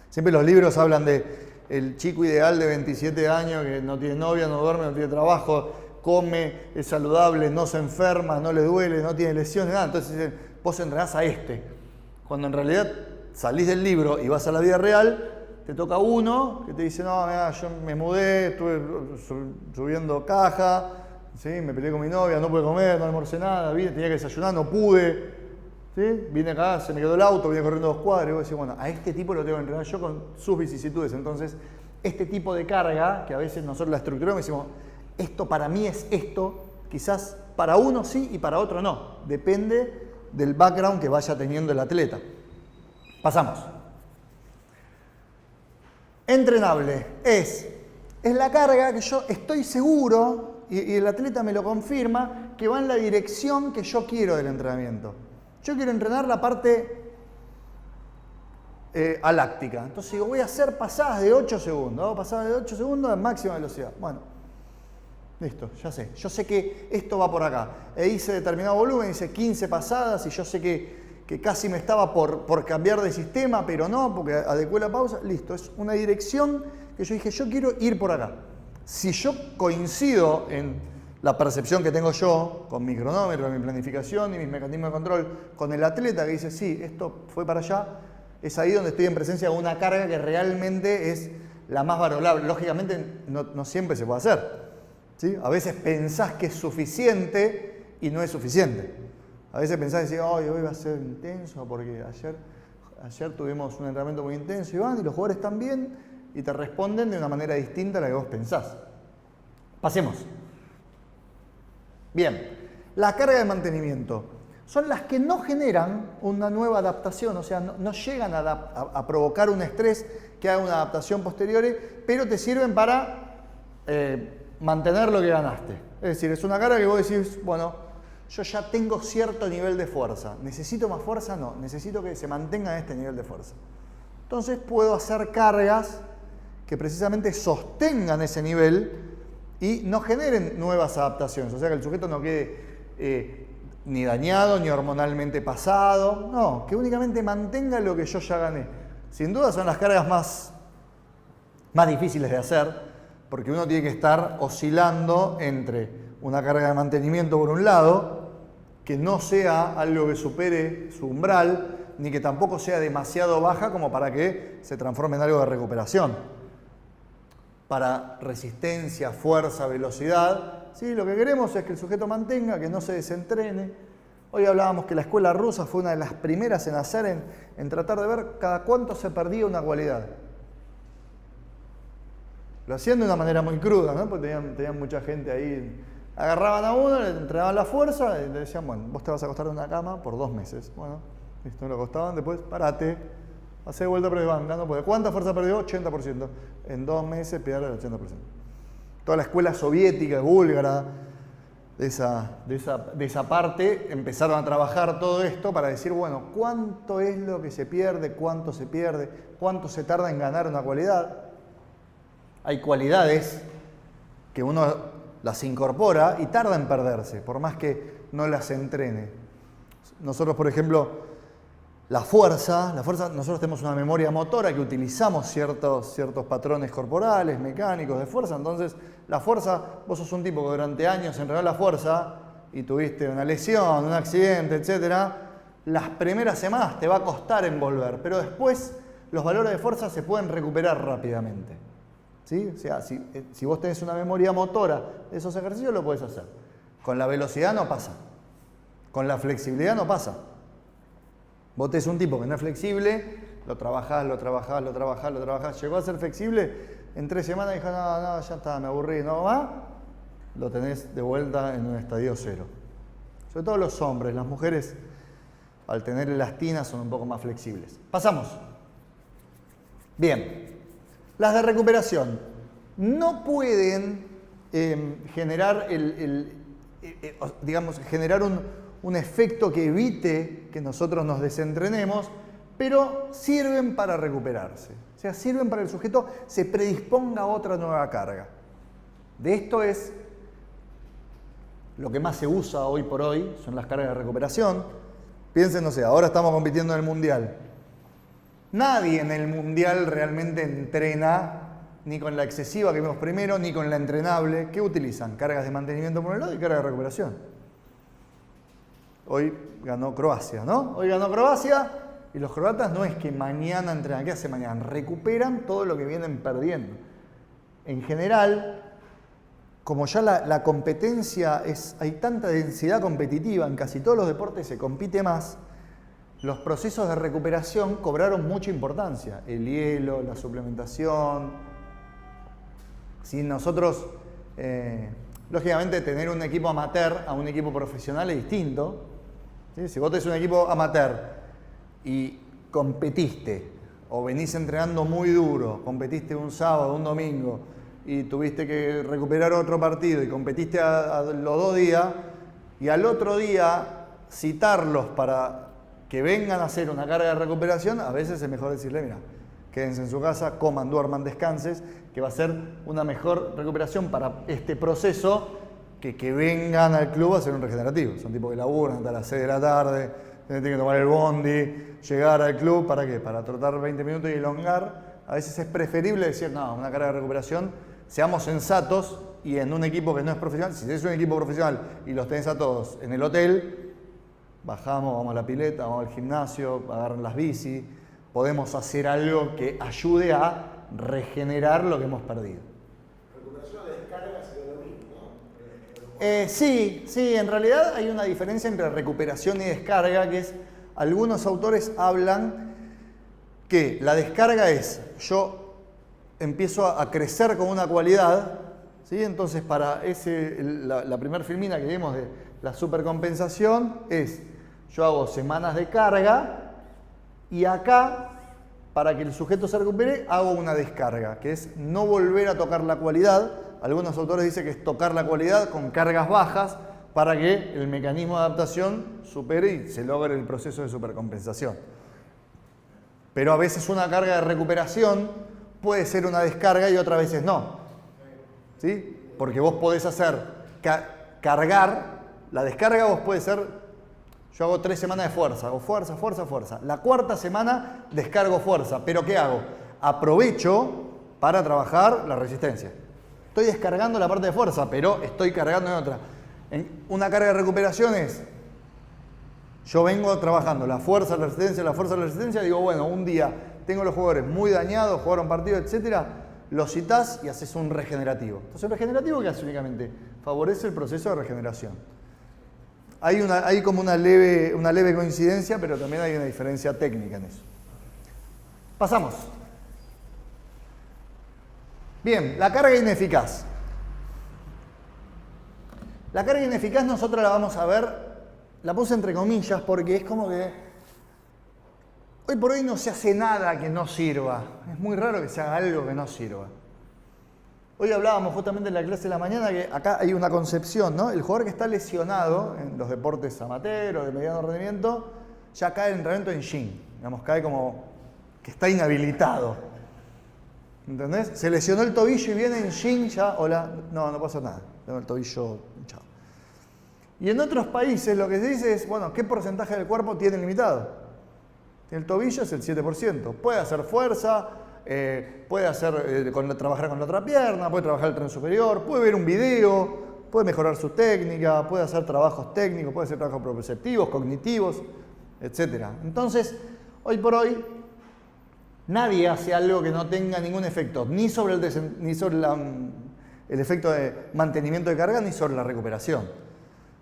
Siempre los libros hablan de el chico ideal de 27 años que no tiene novia, no duerme, no tiene trabajo, come, es saludable, no se enferma, no le duele, no tiene lesiones, nada. Entonces dicen, vos entrenás a este. Cuando en realidad salís del libro y vas a la vida real, te toca uno que te dice, no, mirá, yo me mudé, estuve subiendo caja, ¿sí? Me peleé con mi novia, no pude comer, no almorcé nada, tenía que desayunar, no pude. ¿Sí? Vine acá, se me quedó el auto, vine corriendo 2 cuadras y vos decís, bueno, a este tipo lo tengo que entrenar yo con sus vicisitudes. Entonces, este tipo de carga, que a veces nosotros la estructuramos y decimos, esto para mí es esto, quizás para uno sí y para otro no. Depende del background que vaya teniendo el atleta. Pasamos. Entrenable es la carga que yo estoy seguro, y el atleta me lo confirma, que va en la dirección que yo quiero del entrenamiento. Yo quiero entrenar la parte aláctica. Entonces digo, voy a hacer pasadas de 8 segundos. Hago pasadas de 8 segundos a máxima velocidad. Bueno, listo, ya sé. Yo sé que esto va por acá. Hice determinado volumen, hice 15 pasadas y yo sé que casi me estaba por cambiar de sistema, pero no, porque adecué la pausa. Listo, es una dirección que yo dije, yo quiero ir por acá. Si yo coincido en la percepción que tengo yo, con mi cronómetro, con mi planificación y mis mecanismos de control, con el atleta que dice, sí, esto fue para allá, es ahí donde estoy en presencia de una carga que realmente es la más valorable. Lógicamente, no siempre se puede hacer. ¿Sí? A veces pensás que es suficiente y no es suficiente. A veces pensás y decís, hoy va a ser intenso porque ayer tuvimos un entrenamiento muy intenso y los jugadores están bien y te responden de una manera distinta a la que vos pensás. Pasemos. Bien, la carga de mantenimiento son las que no generan una nueva adaptación, o sea, no llegan a provocar un estrés que haga una adaptación posterior, pero te sirven para mantener lo que ganaste. Es decir, es una carga que vos decís, bueno, yo ya tengo cierto nivel de fuerza. ¿Necesito más fuerza? No, necesito que se mantenga en este nivel de fuerza. Entonces puedo hacer cargas que precisamente sostengan ese nivel y no generen nuevas adaptaciones. O sea, que el sujeto no quede ni dañado, ni hormonalmente pasado. No, que únicamente mantenga lo que yo ya gané. Sin duda son las cargas más difíciles de hacer, porque uno tiene que estar oscilando entre una carga de mantenimiento por un lado, que no sea algo que supere su umbral, ni que tampoco sea demasiado baja como para que se transforme en algo de recuperación. Para resistencia, fuerza, velocidad, ¿sí? Lo que queremos es que el sujeto mantenga, que no se desentrene. Hoy hablábamos que la escuela rusa fue una de las primeras en hacer, en tratar de ver cada cuánto se perdía una cualidad. Lo hacían de una manera muy cruda, ¿no? Porque tenían mucha gente ahí. Agarraban a uno, le entregaban la fuerza y le decían, bueno, vos te vas a acostar en una cama por 2 meses. Bueno, listo, lo acostaban, después parate, hace vuelta, pero van ganando. ¿Cuánta fuerza perdió? 80%. En 2 meses pierde el 80%. Toda la escuela soviética, búlgara, de esa parte, empezaron a trabajar todo esto para decir, bueno, ¿cuánto es lo que se pierde? ¿Cuánto se pierde? ¿Cuánto se tarda en ganar una cualidad? Hay cualidades que uno las incorpora y tarda en perderse, por más que no las entrene. Nosotros, por ejemplo, la fuerza, nosotros tenemos una memoria motora que utilizamos ciertos patrones corporales, mecánicos de fuerza. Entonces, la fuerza, vos sos un tipo que durante años entrenó la fuerza y tuviste una lesión, un accidente, etc. Las primeras semanas te va a costar en volver, pero después los valores de fuerza se pueden recuperar rápidamente. ¿Sí? O sea, si vos tenés una memoria motora de esos ejercicios, lo podés hacer. Con la velocidad no pasa. Con la flexibilidad no pasa. Vos tenés un tipo que no es flexible, lo trabajás. Llegó a ser flexible, en 3 semanas dijo, no, ya está, me aburrí, no va. Lo tenés de vuelta en un estadio 0. Sobre todo los hombres, las mujeres, al tener elastinas, son un poco más flexibles. Pasamos. Bien. Las de recuperación no pueden generar generar un efecto que evite que nosotros nos desentrenemos, pero sirven para recuperarse. O sea, sirven para que el sujeto se predisponga a otra nueva carga. De esto es lo que más se usa hoy por hoy, son las cargas de recuperación. Piensen, no sé, ahora estamos compitiendo en el Mundial. Nadie en el Mundial realmente entrena ni con la excesiva que vimos primero, ni con la entrenable. ¿Qué utilizan? Cargas de mantenimiento por un lado y cargas de recuperación. Hoy ganó Croacia, ¿no? Hoy ganó Croacia y los croatas no es que mañana entrenan. ¿Qué hace mañana? Recuperan todo lo que vienen perdiendo. En general, como ya la competencia hay tanta densidad competitiva, en casi todos los deportes se compite más, los procesos de recuperación cobraron mucha importancia. El hielo, la suplementación. Si nosotros, lógicamente, tener un equipo amateur a un equipo profesional es distinto. ¿Sí? Si vos tenés un equipo amateur y competiste, o venís entrenando muy duro, competiste un sábado, un domingo, y tuviste que recuperar otro partido y competiste a los 2 días, y al otro día citarlos para que vengan a hacer una carga de recuperación, a veces es mejor decirle, mira, quédense en su casa, coman, duerman, descanses, que va a ser una mejor recuperación para este proceso que vengan al club a hacer un regenerativo. Son tipos que laburan hasta las 6 de la tarde, tienen que tomar el bondi, llegar al club, ¿para qué? Para trotar 20 minutos y elongar. A veces es preferible decir, no, una carga de recuperación, seamos sensatos y en un equipo que no es profesional, si es un equipo profesional y los tenés a todos en el hotel, bajamos, vamos a la pileta, vamos al gimnasio, agarran las bici, podemos hacer algo que ayude a regenerar lo que hemos perdido. Recuperación de descarga sería lo mismo, ¿no? Sí, en realidad hay una diferencia entre recuperación y descarga, que es, algunos autores hablan que la descarga es, yo empiezo a crecer con una cualidad, ¿sí? Entonces para la primera filmina que vimos de la supercompensación es, yo hago semanas de carga y acá, para que el sujeto se recupere, hago una descarga, que es no volver a tocar la cualidad algunos autores dicen que es tocar la cualidad con cargas bajas para que el mecanismo de adaptación supere y se logre el proceso de supercompensación. Pero a veces una carga de recuperación puede ser una descarga y otras veces no. ¿Sí? Porque vos podés hacer cargar, la descarga vos puede ser, yo hago 3 semanas de fuerza, hago fuerza, fuerza, fuerza. La cuarta semana descargo fuerza, pero ¿qué hago? Aprovecho para trabajar la resistencia. Estoy descargando la parte de fuerza, pero estoy cargando en otra. Una carga de recuperación es, yo vengo trabajando la fuerza, la resistencia, digo, bueno, un día tengo los jugadores muy dañados, jugaron partido, etcétera, los citás y haces un regenerativo. Entonces, ¿el regenerativo qué hace únicamente? Favorece el proceso de regeneración. Hay como una leve coincidencia, pero también hay una diferencia técnica en eso. Pasamos. Bien, la carga ineficaz. La carga ineficaz nosotros la vamos a ver, la puse entre comillas porque es como que hoy por hoy no se hace nada que no sirva. Es muy raro que se haga algo que no sirva. Hoy hablábamos justamente en la clase de la mañana que acá hay una concepción, ¿no? El jugador que está lesionado en los deportes amateur o de mediano rendimiento ya cae el entrenamiento en shin. Digamos, cae como que está inhabilitado. ¿Entendés? Se lesionó el tobillo y viene en shin ya, hola, no pasa nada. Tengo el tobillo hinchado. Y en otros países lo que se dice es, bueno, ¿qué porcentaje del cuerpo tiene limitado? El tobillo es el 7%. Puede hacer fuerza, puede trabajar con la otra pierna, puede trabajar el tren superior, puede ver un video, puede mejorar su técnica, puede hacer trabajos técnicos, puede hacer trabajos proprioceptivos, cognitivos, etc. Entonces, hoy por hoy, nadie hace algo que no tenga ningún efecto, ni sobre el efecto de mantenimiento de carga, ni sobre la recuperación.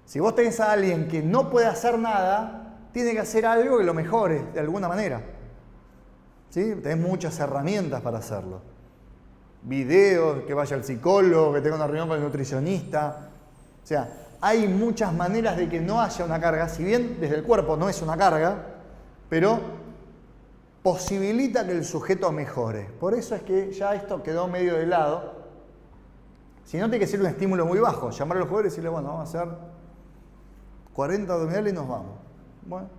Si vos tenés a alguien que no puede hacer nada, tiene que hacer algo que lo mejore de alguna manera. ¿Sí? Tenés muchas herramientas para hacerlo. Videos, que vaya al psicólogo, que tenga una reunión con el nutricionista. O sea, hay muchas maneras de que no haya una carga, si bien desde el cuerpo no es una carga, pero posibilita que el sujeto mejore. Por eso es que ya esto quedó medio de lado. Si no, tiene que ser un estímulo muy bajo. Llamar a los jugadores y decirle, bueno, vamos a hacer 40 abdominales y nos vamos. Bueno,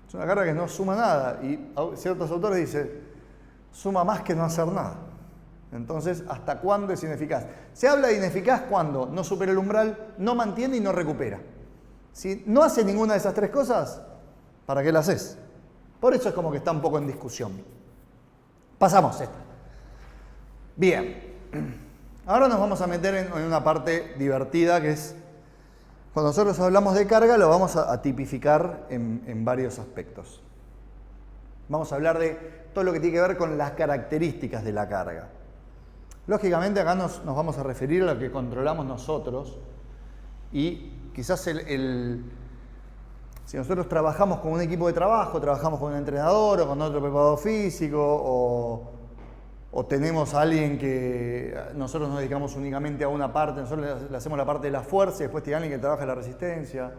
es una carga que no suma nada. Y ciertos autores dicen, suma más que no hacer nada. Entonces, ¿hasta cuándo es ineficaz? Se habla de ineficaz cuando no supera el umbral, no mantiene y no recupera. Si no hace ninguna de esas 3 cosas, ¿para qué la haces? Por eso es como que está un poco en discusión. Pasamos esta. Bien. Ahora nos vamos a meter en una parte divertida que es, cuando nosotros hablamos de carga, lo vamos a tipificar en varios aspectos. Vamos a hablar de todo lo que tiene que ver con las características de la carga. Lógicamente acá nos vamos a referir a lo que controlamos nosotros y quizás si nosotros trabajamos con un equipo de trabajo, trabajamos con un entrenador o con otro preparador físico o tenemos a alguien que nosotros nos dedicamos únicamente a una parte, nosotros le hacemos la parte de la fuerza y después tiene alguien que trabaja la resistencia.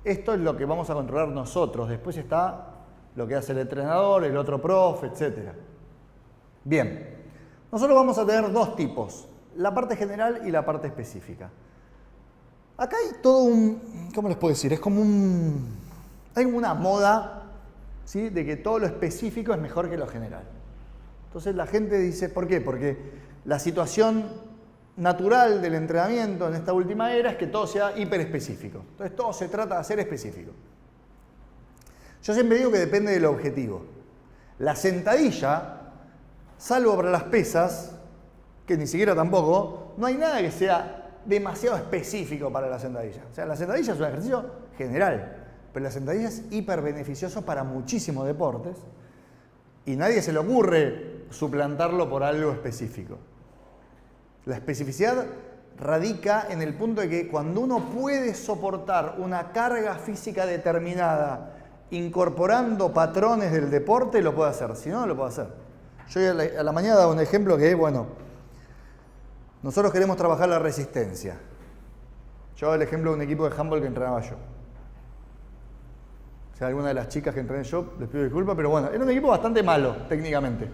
Esto es lo que vamos a controlar nosotros. Después está lo que hace el entrenador, el otro profe, etc. Bien, nosotros vamos a tener 2 tipos, la parte general y la parte específica. Acá hay todo un, ¿cómo les puedo decir? Es como hay una moda, ¿sí?, de que todo lo específico es mejor que lo general. Entonces la gente dice, ¿por qué? Porque la situación natural del entrenamiento en esta última era es que todo sea hiperespecífico. Entonces todo se trata de hacer específico. Yo siempre digo que depende del objetivo. La sentadilla, salvo para las pesas, que ni siquiera tampoco, no hay nada que sea demasiado específico para la sentadilla. O sea, la sentadilla es un ejercicio general, pero la sentadilla es hiperbeneficioso para muchísimos deportes y nadie se le ocurre suplantarlo por algo específico. La especificidad radica en el punto de que cuando uno puede soportar una carga física determinada incorporando patrones del deporte, lo puede hacer. Si no, no lo puede hacer. Yo a la mañana daba un ejemplo que es, bueno, nosotros queremos trabajar la resistencia. Yo hago el ejemplo de un equipo de handball que entrenaba yo. O sea, alguna de las chicas que entrené yo, les pido disculpas, pero bueno, era un equipo bastante malo, técnicamente.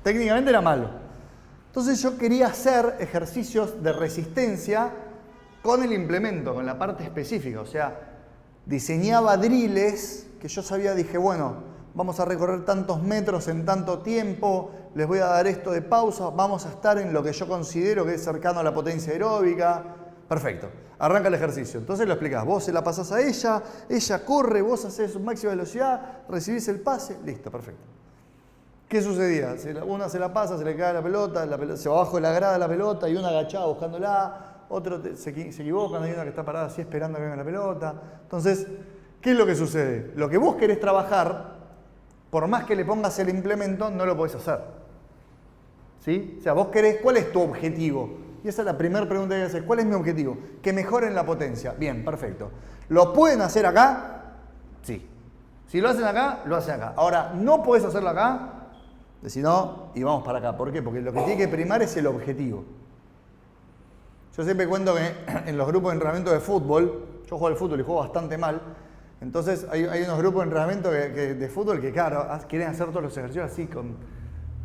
Técnicamente era malo. Entonces yo quería hacer ejercicios de resistencia con el implemento, con la parte específica. O sea, diseñaba drills que yo sabía, dije, bueno, vamos a recorrer tantos metros en tanto tiempo, les voy a dar esto de pausa, vamos a estar en lo que yo considero que es cercano a la potencia aeróbica. Perfecto, arranca el ejercicio. Entonces lo explicás, vos se la pasás a ella corre, vos haces máxima velocidad, recibís el pase, listo, perfecto. ¿Qué sucedía? Una se la pasa, se le cae la pelota se va abajo de la grada de la pelota y una agachada buscándola, otro se equivocan, hay una que está parada así esperando que venga la pelota. Entonces, ¿qué es lo que sucede? Lo que vos querés trabajar, por más que le pongas el implemento, no lo podés hacer. ¿Sí? O sea, vos querés, ¿cuál es tu objetivo? Y esa es la primera pregunta que hay que hacer. ¿Cuál es mi objetivo? Que mejoren la potencia. Bien, perfecto. ¿Lo pueden hacer acá? Sí. Si lo hacen acá, lo hacen acá. Ahora, ¿no podés hacerlo acá? Si no, y vamos para acá. ¿Por qué? Porque lo que tiene que primar es el objetivo. Yo siempre cuento que en los grupos de entrenamiento de fútbol, yo juego al fútbol y juego bastante mal, entonces hay unos grupos de entrenamiento de fútbol que, claro, quieren hacer todos los ejercicios así, con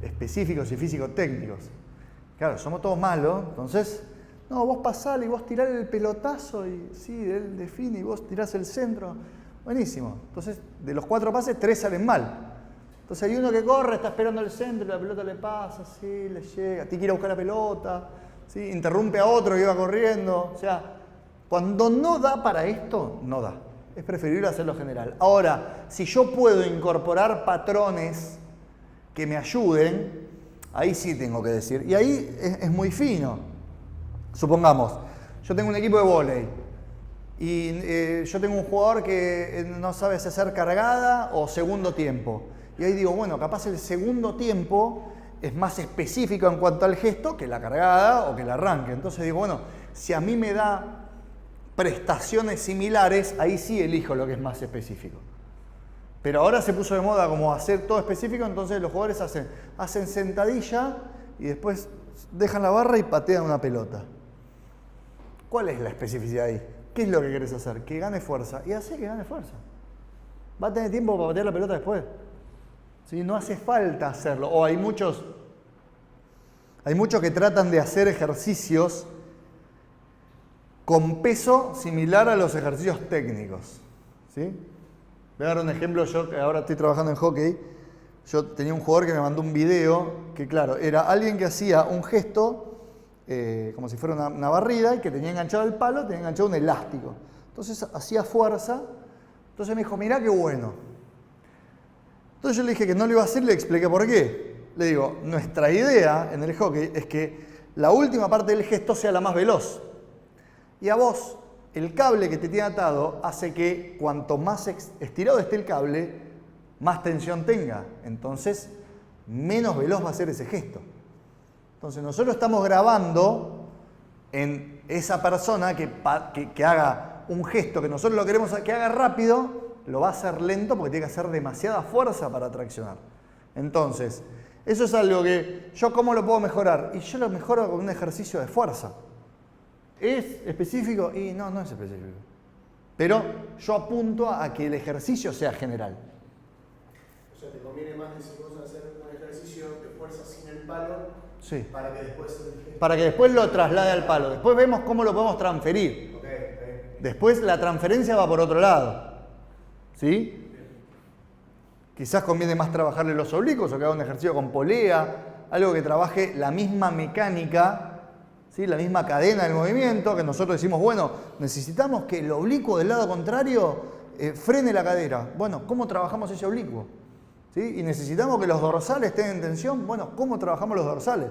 específicos y físico-técnicos. Claro, somos todos malos, entonces, no, vos pasale y vos tirás el pelotazo y sí, él define y vos tirás el centro. Buenísimo. Entonces, de los 4 pases, 3 salen mal. Entonces hay uno que corre, está esperando el centro, la pelota le pasa, sí, le llega, tiene que ir a buscar la pelota, ¿sí? Interrumpe a otro que iba corriendo. O sea, cuando no da para esto, no da. Es preferible hacerlo general. Ahora, si yo puedo incorporar patrones que me ayuden, ahí sí tengo que decir. Y ahí es muy fino. Supongamos, yo tengo un equipo de vóley y yo tengo un jugador que no sabe si hacer cargada o segundo tiempo. Y ahí digo, bueno, capaz el segundo tiempo es más específico en cuanto al gesto que la cargada o que el arranque. Entonces digo, bueno, si a mí me da prestaciones similares, ahí sí elijo lo que es más específico. Pero ahora se puso de moda como hacer todo específico, entonces los jugadores hacen sentadilla y después dejan la barra y patean una pelota. ¿Cuál es la especificidad ahí? ¿Qué es lo que querés hacer? Que gane fuerza. Y hace que gane fuerza. Va a tener tiempo para patear la pelota después. ¿Sí? No hace falta hacerlo. O hay muchos que tratan de hacer ejercicios con peso similar a los ejercicios técnicos. ¿Sí? Voy a dar un ejemplo. Yo que ahora estoy trabajando en hockey, yo tenía un jugador que me mandó un video que, claro, era alguien que hacía un gesto como si fuera una barrida y que tenía enganchado el palo, tenía enganchado un elástico. Entonces hacía fuerza. Entonces me dijo, mirá qué bueno. Entonces yo le dije que no lo iba a hacer y le expliqué por qué. Le digo, nuestra idea en el hockey es que la última parte del gesto sea la más veloz. Y a vos, el cable que te tiene atado hace que cuanto más estirado esté el cable, más tensión tenga. Entonces, menos veloz va a ser ese gesto. Entonces, nosotros estamos grabando en esa persona que haga un gesto que nosotros lo queremos que haga rápido, lo va a hacer lento porque tiene que hacer demasiada fuerza para traccionar. Entonces, eso es algo que yo ¿cómo lo puedo mejorar? Y yo lo mejoro con un ejercicio de fuerza. ¿Es específico? Y no es específico. Pero yo apunto a que el ejercicio sea general. O sea, te conviene más decir vos hacer un ejercicio de fuerza sin el palo, sí, para que después lo traslade al palo. Después vemos cómo lo podemos transferir. Okay. Después la transferencia va por otro lado. ¿Sí? Quizás conviene más trabajarle los oblicuos o que haga un ejercicio con polea, algo que trabaje la misma mecánica, ¿sí? La misma cadena del movimiento, que nosotros decimos, bueno, necesitamos que el oblicuo del lado contrario frene la cadera. Bueno, ¿cómo trabajamos ese oblicuo? ¿Sí? Y necesitamos que los dorsales estén en tensión. Bueno, ¿cómo trabajamos los dorsales?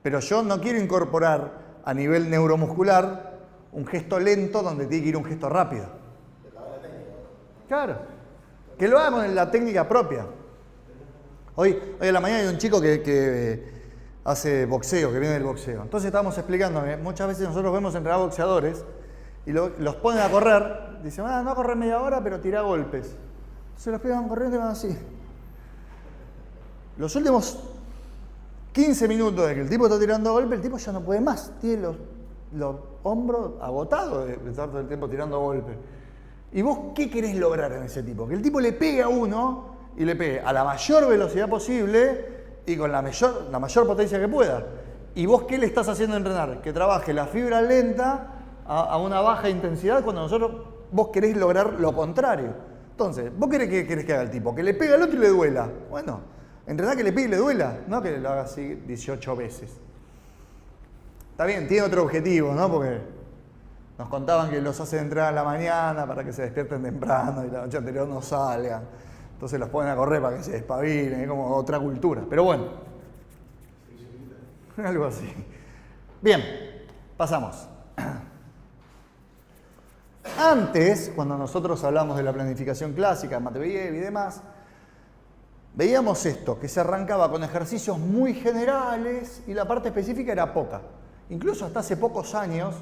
Pero yo no quiero incorporar a nivel neuromuscular un gesto lento donde tiene que ir un gesto rápido. Claro, que lo haga con la técnica propia. Hoy a la mañana hay un chico que hace boxeo, que viene del boxeo. Entonces estábamos explicando que muchas veces nosotros vemos entrenar boxeadores y los ponen a correr. Dicen, no va a correr media hora, pero tira golpes. Entonces los pibes van corriendo y van así. Los últimos 15 minutos de que el tipo está tirando golpes, el tipo ya no puede más. Tiene los hombros agotados de estar todo el tiempo tirando golpes. ¿Y vos qué querés lograr en ese tipo? Que el tipo le pegue a uno y le pegue a la mayor velocidad posible y con la mayor potencia que pueda. ¿Y vos qué le estás haciendo entrenar? Que trabaje la fibra lenta a una baja intensidad cuando vos querés lograr lo contrario. Entonces, ¿vos qué querés que haga el tipo? Que le pegue al otro y le duela. Bueno, entrená que le pegue y le duela, no que lo haga así 18 veces. Está bien, tiene otro objetivo, ¿no? Porque nos contaban que los hacen entrenar a la mañana para que se despierten temprano y la noche anterior no salgan. Entonces los ponen a correr para que se despabilen, es como otra cultura. Pero bueno, algo así. Bien, pasamos. Antes, cuando nosotros hablamos de la planificación clásica, Matveyev y demás, veíamos esto, que se arrancaba con ejercicios muy generales y la parte específica era poca. Incluso hasta hace pocos años,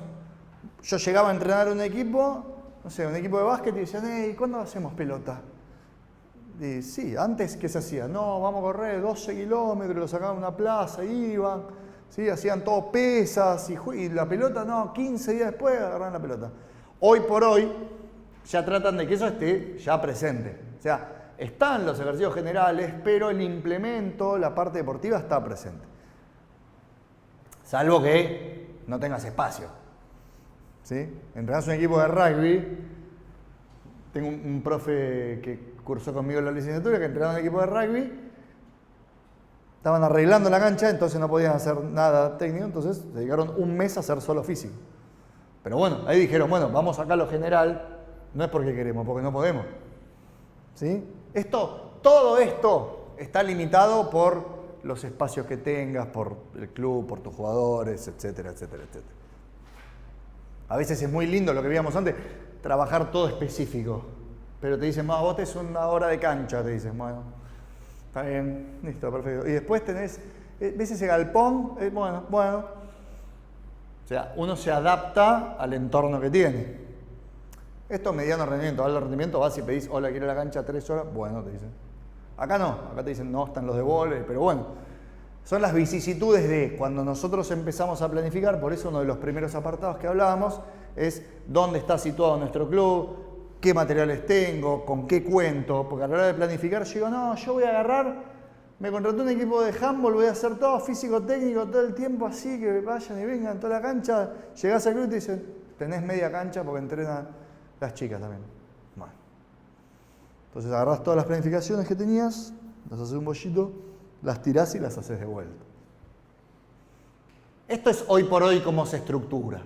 yo llegaba a entrenar un equipo, no sé, un equipo de básquet y decían, hey, ¿cuándo hacemos pelota? Y sí, antes, ¿qué se hacía? No, vamos a correr 12 kilómetros, lo sacaban a una plaza, iban, ¿sí? Hacían todo pesas y la pelota, no, 15 días después agarraban la pelota. Hoy por hoy ya tratan de que eso esté ya presente. O sea, están los ejercicios generales, pero el implemento, la parte deportiva está presente. Salvo que no tengas espacio. ¿Sí? Entrenás un equipo de rugby, tengo un profe que cursó conmigo la licenciatura que entrenaba un equipo de rugby, estaban arreglando la cancha, entonces no podían hacer nada técnico, entonces se dedicaron un mes a hacer solo físico. Pero bueno, ahí dijeron, bueno, vamos acá a lo general, no es porque queremos, porque no podemos. ¿Sí? Todo esto está limitado por los espacios que tengas, por el club, por tus jugadores, etcétera, etcétera, etcétera. A veces es muy lindo lo que veíamos antes, trabajar todo específico. Pero te dicen, vos tenés una hora de cancha, te dicen, bueno, está bien, listo, perfecto. Y después tenés, ¿ves ese galpón? Bueno. O sea, uno se adapta al entorno que tiene. Esto es mediano rendimiento. Alto rendimiento vas y pedís, hola, quiero la cancha 3 horas. Bueno, te dicen. Acá no, acá te dicen, no, están los de vóley, pero bueno. Son las vicisitudes de cuando nosotros empezamos a planificar, por eso uno de los primeros apartados que hablábamos es dónde está situado nuestro club, qué materiales tengo, con qué cuento, porque a la hora de planificar yo digo, no, yo voy a agarrar, me contraté un equipo de handball, voy a hacer todo físico-técnico todo el tiempo así, que vayan y vengan toda la cancha, llegás al club y te dicen, tenés media cancha porque entrenan las chicas también. Bueno. Entonces agarrás todas las planificaciones que tenías, las haces un bollito, las tirás y las haces de vuelta. Esto es hoy por hoy cómo se estructura.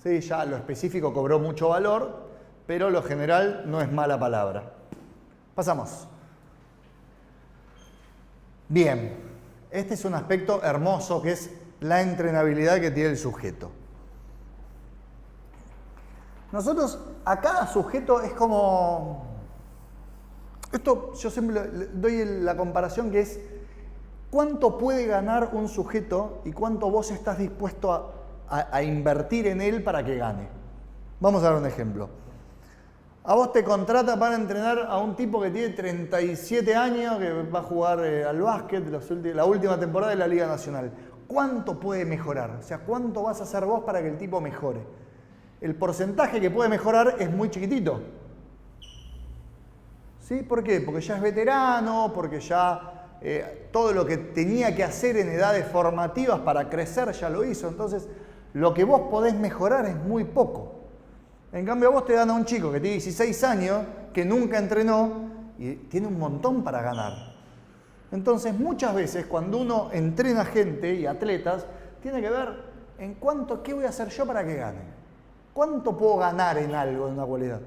¿Sí? Ya lo específico cobró mucho valor, pero lo general no es mala palabra. Pasamos. Bien, este es un aspecto hermoso que es la entrenabilidad que tiene el sujeto. Nosotros, a cada sujeto es como... Esto yo siempre doy la comparación que es cuánto puede ganar un sujeto y cuánto vos estás dispuesto a invertir en él para que gane. Vamos a dar un ejemplo. A vos te contrata para entrenar a un tipo que tiene 37 años, que va a jugar al básquet la última temporada de la Liga Nacional. ¿Cuánto puede mejorar? O sea, ¿cuánto vas a hacer vos para que el tipo mejore? El porcentaje que puede mejorar es muy chiquitito. ¿Sí? ¿Por qué? Porque ya es veterano, porque ya todo lo que tenía que hacer en edades formativas para crecer ya lo hizo. Entonces, lo que vos podés mejorar es muy poco. En cambio, a vos te dan a un chico que tiene 16 años, que nunca entrenó y tiene un montón para ganar. Entonces, muchas veces cuando uno entrena gente y atletas, tiene que ver en qué voy a hacer yo para que gane. ¿Cuánto puedo ganar en algo, en una cualidad?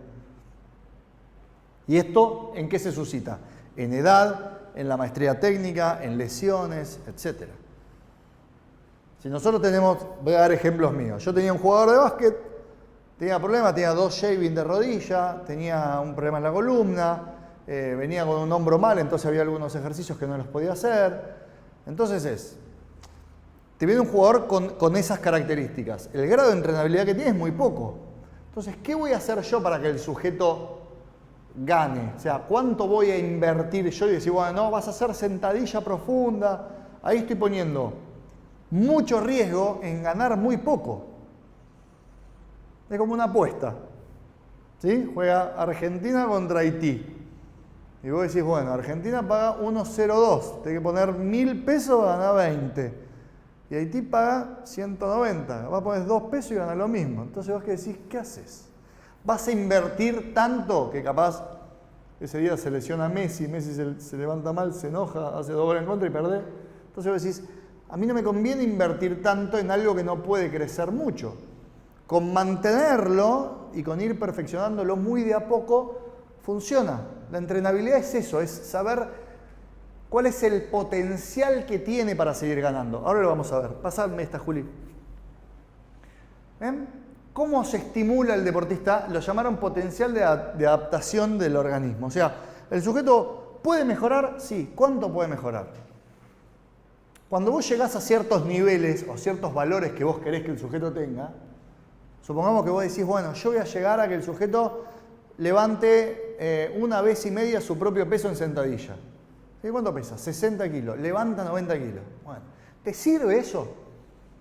¿Y esto en qué se suscita? En edad, en la maestría técnica, en lesiones, etc. Si nosotros voy a dar ejemplos míos. Yo tenía un jugador de básquet, tenía problemas, tenía 2 shaving de rodilla, tenía un problema en la columna, venía con un hombro mal, entonces había algunos ejercicios que no los podía hacer. Entonces te viene un jugador con esas características. El grado de entrenabilidad que tiene es muy poco. Entonces, ¿qué voy a hacer yo para que el sujeto gane? O sea, ¿cuánto voy a invertir yo? Y decir, bueno, no, vas a hacer sentadilla profunda. Ahí estoy poniendo mucho riesgo en ganar muy poco. Es como una apuesta. ¿Sí? Juega Argentina contra Haití. Y vos decís, bueno, Argentina paga 1.02. Tenés que poner 1.000 pesos, ganar 20. Y Haití paga 190. Vas a poner 2 pesos y gana lo mismo. Entonces vos que decís, ¿qué haces? Vas a invertir tanto que capaz ese día se lesiona Messi, Messi se levanta mal, se enoja, hace 2 goles en contra y perdés. Entonces vos decís, a mí no me conviene invertir tanto en algo que no puede crecer mucho. Con mantenerlo y con ir perfeccionándolo muy de a poco, funciona. La entrenabilidad es eso, es saber cuál es el potencial que tiene para seguir ganando. Ahora lo vamos a ver. Pasame esta, Juli. ¿Ven? ¿Cómo se estimula el deportista? Lo llamaron potencial de adaptación del organismo. O sea, ¿el sujeto puede mejorar? Sí. ¿Cuánto puede mejorar? Cuando vos llegás a ciertos niveles o ciertos valores que vos querés que el sujeto tenga, supongamos que vos decís, bueno, yo voy a llegar a que el sujeto levante 1,5 veces su propio peso en sentadilla. ¿Y cuánto pesa? 60 kilos. Levanta 90 kilos. Bueno, ¿te sirve eso?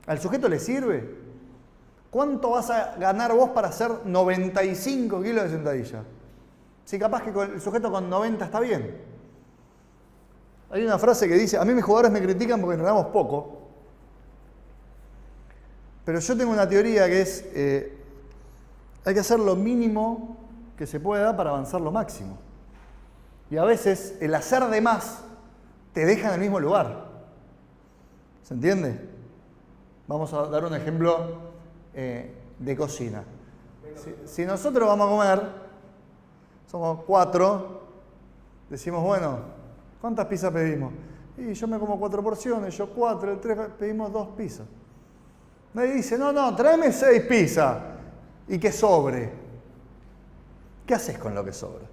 ¿Al sujeto le sirve? ¿Cuánto vas a ganar vos para hacer 95 kilos de sentadilla? Si capaz que el sujeto con 90 está bien. Hay una frase que dice, a mí mis jugadores me critican porque entrenamos poco. Pero yo tengo una teoría que es, hay que hacer lo mínimo que se pueda para avanzar lo máximo. Y a veces el hacer de más te deja en el mismo lugar. ¿Se entiende? Vamos a dar un ejemplo de cocina. Si nosotros vamos a comer, somos 4, decimos, bueno, ¿cuántas pizzas pedimos? Y yo me como 4 porciones, yo 4, el 3, pedimos 2 pizzas. Nadie dice, no, tráeme 6 pizzas y que sobre. ¿Qué haces con lo que sobra?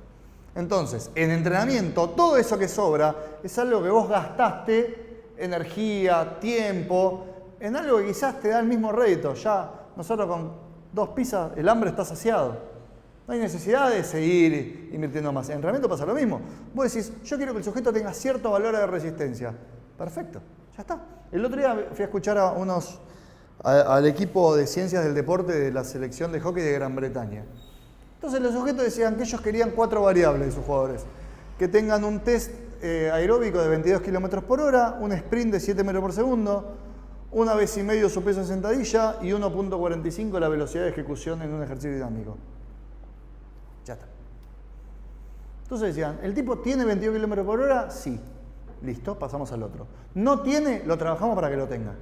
Entonces, en entrenamiento, todo eso que sobra es algo que vos gastaste energía, tiempo, en algo que quizás te da el mismo rédito. Ya nosotros con 2 pizzas, el hambre está saciado. No hay necesidad de seguir invirtiendo más. En entrenamiento pasa lo mismo. Vos decís, yo quiero que el sujeto tenga cierto valor de resistencia. Perfecto, ya está. El otro día fui a escuchar al equipo de ciencias del deporte de la selección de hockey de Gran Bretaña. Entonces los sujetos decían que ellos querían 4 variables de sus jugadores. Que tengan un test aeróbico de 22 km por hora, un sprint de 7 metros por segundo, 1,5 veces su peso en sentadilla y 1,45 la velocidad de ejecución en un ejercicio dinámico. Ya está. Entonces decían, ¿el tipo tiene 22 km por hora? Sí. Listo, pasamos al otro. ¿No tiene? Lo trabajamos para que lo tenga.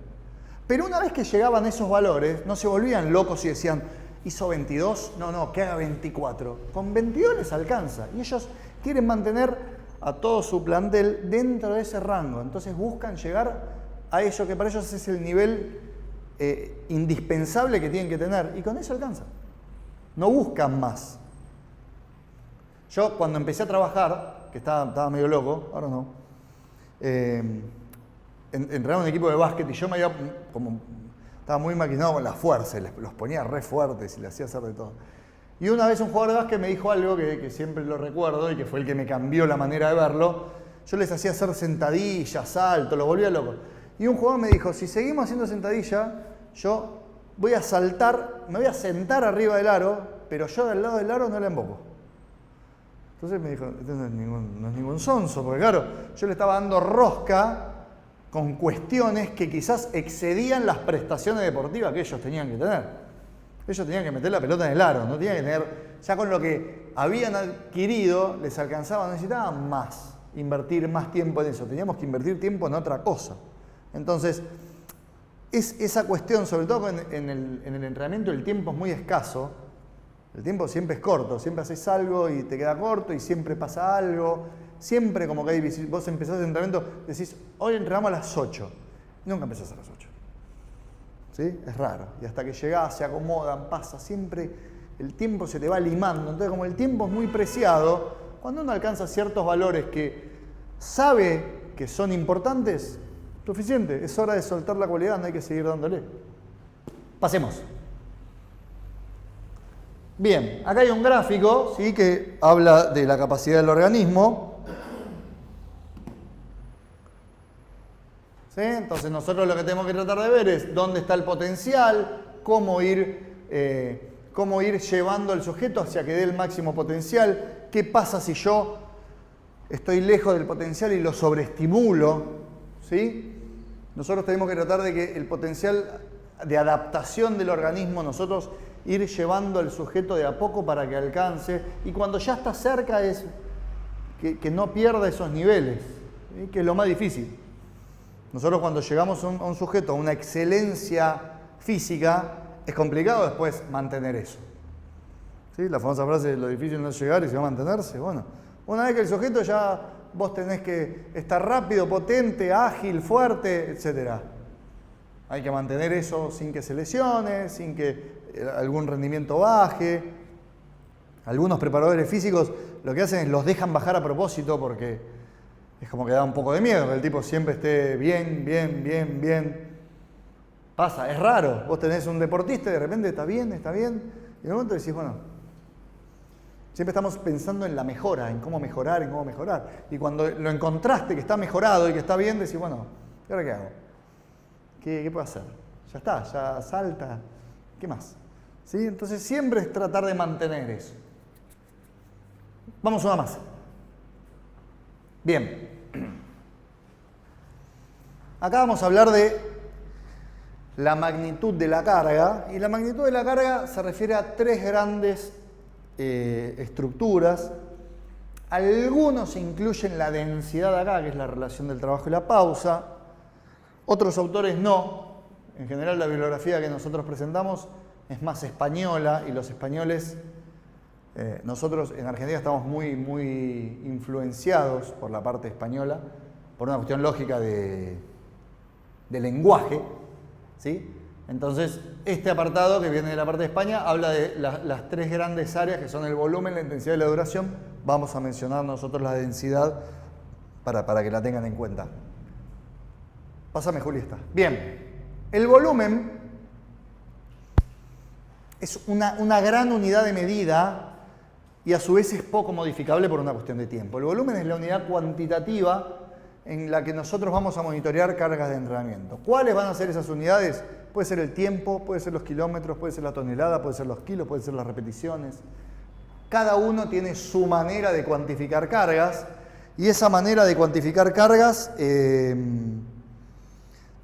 Pero una vez que llegaban esos valores, no se volvían locos y decían, hizo 22, no, que haga 24. Con 22 les alcanza. Y ellos quieren mantener a todo su plantel dentro de ese rango. Entonces buscan llegar a eso que para ellos es el nivel indispensable que tienen que tener. Y con eso alcanza. No buscan más. Yo cuando empecé a trabajar, que estaba medio loco, ahora no, entrenaba en un equipo de básquet y yo me había estaba muy maquinado con la fuerza, los ponía re fuertes y le hacía hacer de todo. Y una vez un jugador de básquet me dijo algo que siempre lo recuerdo y que fue el que me cambió la manera de verlo. Yo les hacía hacer sentadillas, saltos, los volvía loco. Y un jugador me dijo, si seguimos haciendo sentadilla, yo voy a saltar, me voy a sentar arriba del aro, pero yo del lado del aro no la emboco. Entonces me dijo, esto no es ningún sonso, porque claro, yo le estaba dando rosca con cuestiones que quizás excedían las prestaciones deportivas que ellos tenían que tener. Ellos tenían que meter la pelota en el aro, no tenían que tener, ya con lo que habían adquirido, les alcanzaba, necesitaban más, invertir más tiempo en eso, teníamos que invertir tiempo en otra cosa. Entonces, es esa cuestión, sobre todo en el entrenamiento, el tiempo es muy escaso, el tiempo siempre es corto, siempre haces algo y te queda corto y siempre pasa algo. Siempre como que hay, vos empezás el entrenamiento, decís, hoy entrenamos a las 8. Nunca empezás a las 8. ¿Sí? Es raro. Y hasta que llegás, se acomodan, pasa, siempre el tiempo se te va limando. Entonces, como el tiempo es muy preciado, cuando uno alcanza ciertos valores que sabe que son importantes, suficiente. Es hora de soltar la cualidad, no hay que seguir dándole. Pasemos. Bien, acá hay un gráfico, ¿sí?, que habla de la capacidad del organismo. ¿Sí? Entonces nosotros lo que tenemos que tratar de ver es dónde está el potencial, cómo ir llevando al sujeto hacia que dé el máximo potencial, qué pasa si yo estoy lejos del potencial y lo sobreestimulo, ¿sí? nosotros tenemos que tratar de que el potencial de adaptación del organismo, nosotros ir llevando al sujeto de a poco para que alcance, y cuando ya está cerca es que no pierda esos niveles, ¿sí? Que es lo más difícil. Nosotros cuando llegamos a un sujeto a una excelencia física, es complicado después mantener eso. ¿Sí? La famosa frase de lo difícil no es llegar y sino mantenerse. Bueno, una vez que el sujeto ya vos tenés que estar rápido, potente, ágil, fuerte, etc. Hay que mantener eso sin que se lesione, sin que algún rendimiento baje. Algunos preparadores físicos lo que hacen es los dejan bajar a propósito porque es como que da un poco de miedo que el tipo siempre esté bien. Pasa, es raro. Vos tenés un deportista y de repente está bien. Y de momento decís, bueno, siempre estamos pensando en la mejora, en cómo mejorar. Y cuando lo encontraste que está mejorado y que está bien, decís, bueno, ¿y ahora qué hago? ¿Qué puedo hacer? Ya está, ya salta. ¿Qué más? ¿Sí? Entonces siempre es tratar de mantener eso. Vamos una más. Bien. Acá vamos a hablar de la magnitud de la carga. Y la magnitud de la carga se refiere a tres grandes estructuras. Algunos incluyen la densidad acá, que es la relación del trabajo y la pausa. Otros autores no. En general la bibliografía que nosotros presentamos es más española y los españoles, nosotros en Argentina estamos muy influenciados por la parte española, por una cuestión lógica de lenguaje, ¿sí? Entonces, este apartado que viene de la parte de España habla de las tres grandes áreas que son el volumen, la intensidad y la duración. Vamos a mencionar nosotros la densidad para que la tengan en cuenta. Pásame, Juli, esta. Bien, el volumen es una gran unidad de medida y a su vez es poco modificable por una cuestión de tiempo. El volumen es la unidad cuantitativa en la que nosotros vamos a monitorear cargas de entrenamiento. ¿Cuáles van a ser esas unidades? Puede ser el tiempo, puede ser los kilómetros, puede ser la tonelada, puede ser los kilos, puede ser las repeticiones. Cada uno tiene su manera de cuantificar cargas y esa manera de cuantificar cargas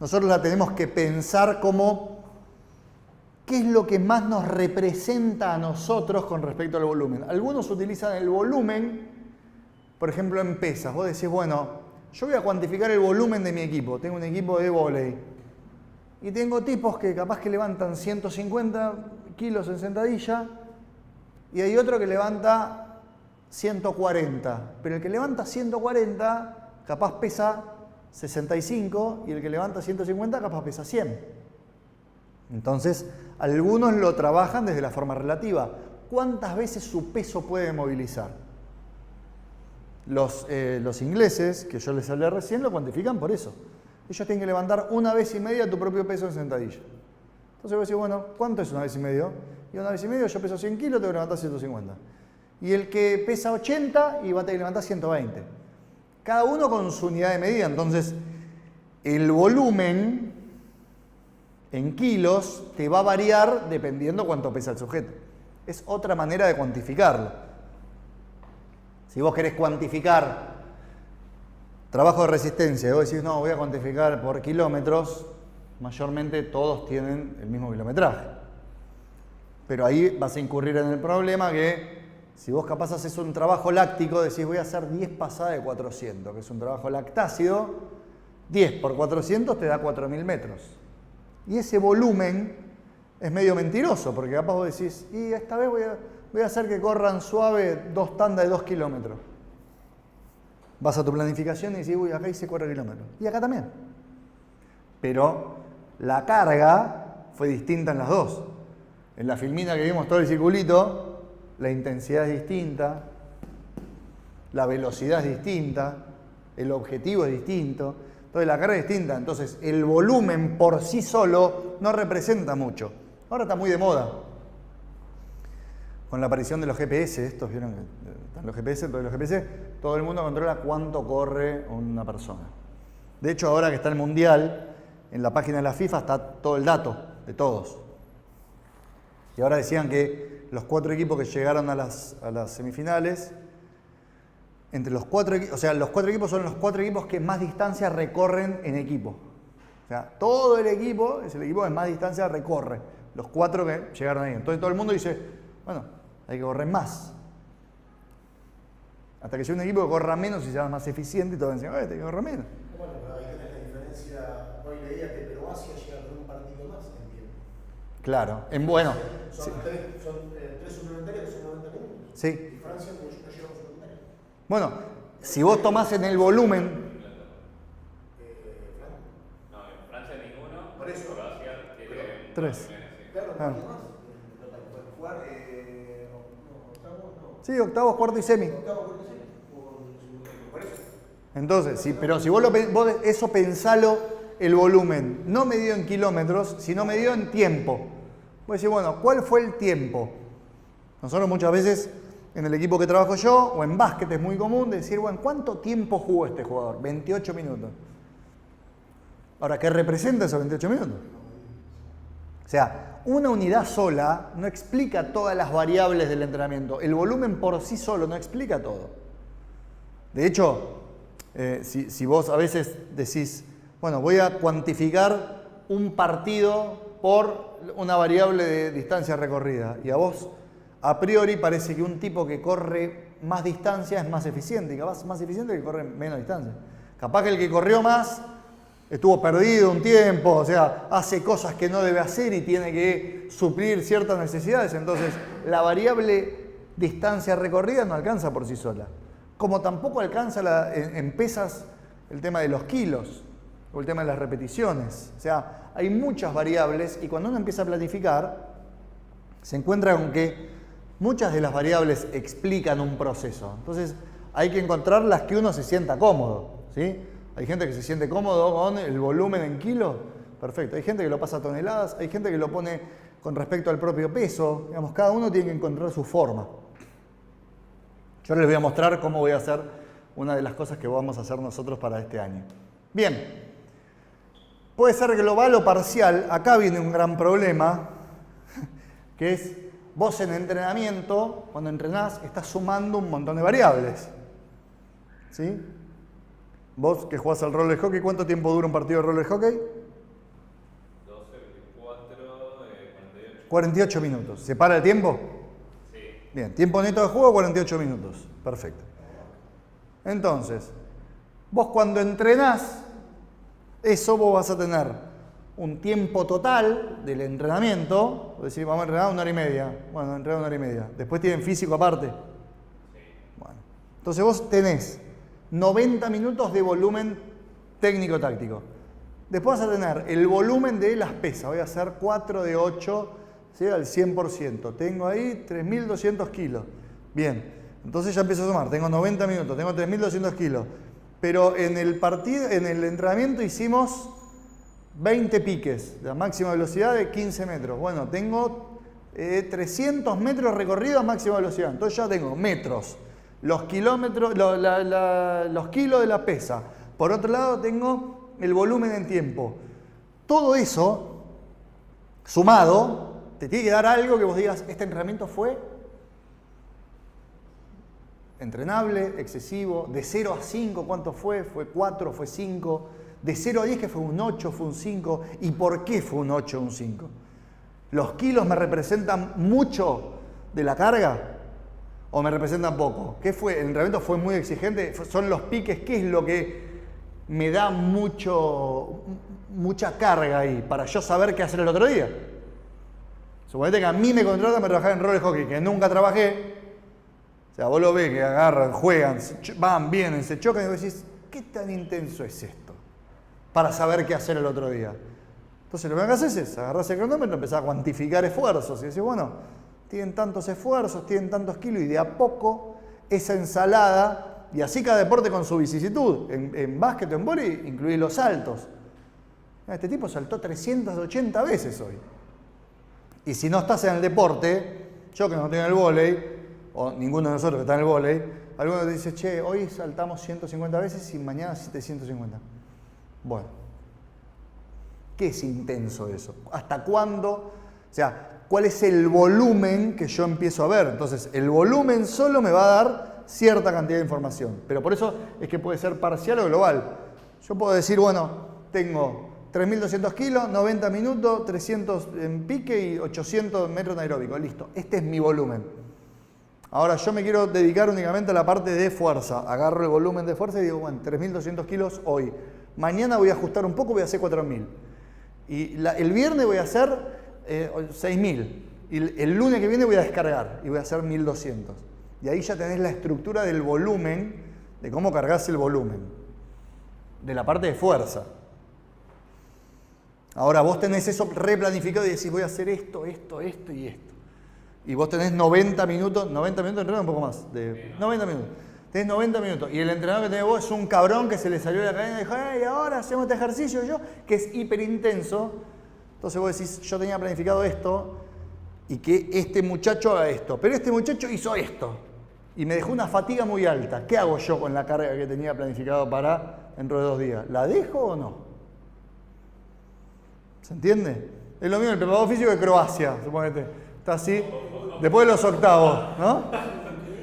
nosotros la tenemos que pensar como qué es lo que más nos representa a nosotros con respecto al volumen. Algunos utilizan el volumen, por ejemplo, en pesas. Vos decís, bueno, yo voy a cuantificar el volumen de mi equipo. Tengo un equipo de vóley. Y tengo tipos que capaz que levantan 150 kilos en sentadilla. Y hay otro que levanta 140. Pero el que levanta 140 capaz pesa 65. Y el que levanta 150 capaz pesa 100. Entonces, algunos lo trabajan desde la forma relativa. ¿Cuántas veces su peso puede movilizar? Los ingleses, que yo les hablé recién, lo cuantifican por eso. Ellos tienen que levantar 1,5 veces tu propio peso en sentadilla. Entonces vos decís, bueno, ¿cuánto es 1,5 veces? Y 1,5 veces, yo peso 100 kilos, tengo que levantar 150. Y el que pesa 80 y va a tener que levantar 120. Cada uno con su unidad de medida. Entonces, el volumen en kilos te va a variar dependiendo cuánto pesa el sujeto. Es otra manera de cuantificarlo. Si vos querés cuantificar trabajo de resistencia y vos decís, no, voy a cuantificar por kilómetros, mayormente todos tienen el mismo kilometraje. Pero ahí vas a incurrir en el problema que si vos capaz haces un trabajo láctico, decís, voy a hacer 10 pasadas de 400, que es un trabajo lactácido, 10 por 400 te da 4.000 metros. Y ese volumen es medio mentiroso, porque capaz vos decís, y esta vez voy a hacer que corran suave 2 tandas de 2 kilómetros. Vas a tu planificación y decís, uy, acá hice 4 kilómetros. Y acá también. Pero la carga fue distinta en las dos. En la filmina que vimos todo el circulito, la intensidad es distinta, la velocidad es distinta, el objetivo es distinto. Entonces la carga es distinta. Entonces el volumen por sí solo no representa mucho. Ahora está muy de moda. Con la aparición de los GPS, estos vieron que están los GPS, pero los GPS, todo el mundo controla cuánto corre una persona. De hecho, ahora que está el Mundial, en la página de la FIFA está todo el dato de todos. Y ahora decían que los 4 equipos que llegaron a las semifinales, entre los 4 equipos, o sea, los 4 equipos son los 4 equipos que más distancia recorren en equipo. O sea, todo el equipo es el equipo que más distancia recorre. Los 4 que llegaron ahí. Entonces todo el mundo dice, bueno, hay que correr más. Hasta que sea un equipo que corra menos y sea más eficiente y todos dicen, hay que correr menos. Bueno, pero ahí tenés la diferencia. Hoy leía que Croacia llega con un partido más en tiempo. Claro, Son sí. tres suplementarios que son 90 minutos. Sí. Y Francia no llega con suplementarios. Bueno, si vos tomás en el volumen. No, en Francia ninguno. Por eso. Croacia tiene 3. Claro, Ah. no más. Jugar, octavos, no. Sí, octavos, cuarto y semi. Octavos, cuarto y semi. Por eso. Entonces, sí, pero si vos eso pensalo el volumen, no medido en kilómetros, sino medido en tiempo. Vos decís, bueno, ¿cuál fue el tiempo? Nosotros muchas veces, en el equipo que trabajo yo, o en básquet es muy común decir, bueno, ¿cuánto tiempo jugó este jugador? 28 minutos. Ahora, ¿qué representa esos 28 minutos? O sea, una unidad sola no explica todas las variables del entrenamiento. El volumen por sí solo no explica todo. De hecho, si vos a veces decís, bueno, voy a cuantificar un partido por una variable de distancia recorrida, y a vos, a priori, parece que un tipo que corre más distancia es más eficiente, y capaz más eficiente que corre menos distancia. Capaz que el que corrió más estuvo perdido un tiempo, o sea, hace cosas que no debe hacer y tiene que suplir ciertas necesidades. Entonces, la variable distancia recorrida no alcanza por sí sola. Como tampoco alcanza en pesas el tema de los kilos o el tema de las repeticiones. O sea, hay muchas variables y cuando uno empieza a planificar, se encuentra con que muchas de las variables explican un proceso. Entonces, hay que encontrar las que uno se sienta cómodo, ¿sí? Hay gente que se siente cómodo con el volumen en kilos, perfecto. Hay gente que lo pasa a toneladas, hay gente que lo pone con respecto al propio peso. Digamos, cada uno tiene que encontrar su forma. Yo les voy a mostrar cómo voy a hacer una de las cosas que vamos a hacer nosotros para este año. Bien, puede ser global o parcial. Acá viene un gran problema, que es vos en entrenamiento, cuando entrenás, estás sumando un montón de variables. ¿Sí? Vos que jugás al roller hockey, ¿cuánto tiempo dura un partido de roller hockey? 12, 24, 48. 48 minutos. ¿Se para el tiempo? Sí. Bien, tiempo neto de juego, 48 minutos. Perfecto. Entonces, vos cuando entrenás, eso vos vas a tener un tiempo total del entrenamiento. Vos decís, vamos a entrenar 1 hora y media. Bueno, entrenar 1 hora y media. Después tienen físico aparte. Sí. Bueno, entonces vos tenés 90 minutos de volumen técnico-táctico. Después vas a tener el volumen de las pesas. Voy a hacer 4 de 8, ¿sí? Al 100%. Tengo ahí 3.200 kilos. Bien, entonces ya empiezo a sumar. Tengo 90 minutos, tengo 3.200 kilos. Pero en el partido, en el entrenamiento hicimos 20 piques, la máxima velocidad de 15 metros. Bueno, tengo 300 metros recorridos a máxima velocidad. Entonces ya tengo metros, los kilómetros, los kilos de la pesa. Por otro lado tengo el volumen en tiempo. Todo eso, sumado, te tiene que dar algo que vos digas, este entrenamiento fue entrenable, excesivo, de 0 a 5, ¿cuánto fue? ¿Fue 4? ¿Fue 5? De 0 a 10, que fue un 8, fue un 5. ¿Y por qué fue un 8 o un 5? ¿Los kilos me representan mucho de la carga o me representan poco? ¿Qué fue? ¿El entrenamiento fue muy exigente? ¿Son los piques? ¿Qué es lo que me da mucha carga ahí para yo saber qué hacer el otro día? Suponete que a mí me contratan para trabajar en roller hockey, que nunca trabajé. O sea, vos lo ves que agarran, juegan, van, vienen, se chocan y vos decís, ¿qué tan intenso es esto? Para saber qué hacer el otro día. Entonces lo que haces es agarrás el cronómetro, empezás a cuantificar esfuerzos y decís, bueno, tienen tantos esfuerzos, tienen tantos kilos y de a poco esa ensalada, y así cada deporte con su vicisitud. En básquet o en vóley incluís los saltos. Este tipo saltó 380 veces hoy. Y si no estás en el deporte, yo que no estoy en el vóley, o ninguno de nosotros que está en el vóley, algunos te dice, che, hoy saltamos 150 veces y mañana 750. Bueno, ¿qué es intenso eso? ¿Hasta cuándo? O sea, ¿cuál es el volumen que yo empiezo a ver? Entonces, el volumen solo me va a dar cierta cantidad de información. Pero por eso es que puede ser parcial o global. Yo puedo decir, bueno, tengo 3.200 kilos, 90 minutos, 300 en pique y 800 metros en aeróbico. Listo, este es mi volumen. Ahora yo me quiero dedicar únicamente a la parte de fuerza. Agarro el volumen de fuerza y digo, bueno, 3.200 kilos hoy. Mañana voy a ajustar un poco, voy a hacer 4.000. Y el viernes voy a hacer 6.000. Y el lunes que viene voy a descargar y voy a hacer 1.200. Y ahí ya tenés la estructura del volumen, de cómo cargas el volumen. De la parte de fuerza. Ahora vos tenés eso replanificado y decís, voy a hacer esto, esto, esto y esto. Y vos tenés 90 minutos de entrenamiento, un poco más, 90 minutos. Tenés 90 minutos y el entrenador que tenés vos es un cabrón que se le salió de la cadena y dijo, hey, ahora hacemos este ejercicio yo, que es hiper intenso. Entonces vos decís, yo tenía planificado esto y que este muchacho haga esto, pero este muchacho hizo esto y me dejó una fatiga muy alta. ¿Qué hago yo con la carga que tenía planificado para dentro de 2 días? ¿La dejo o no? ¿Se entiende? Es lo mismo el preparador físico de Croacia, suponete. Está así, después de los octavos, ¿no?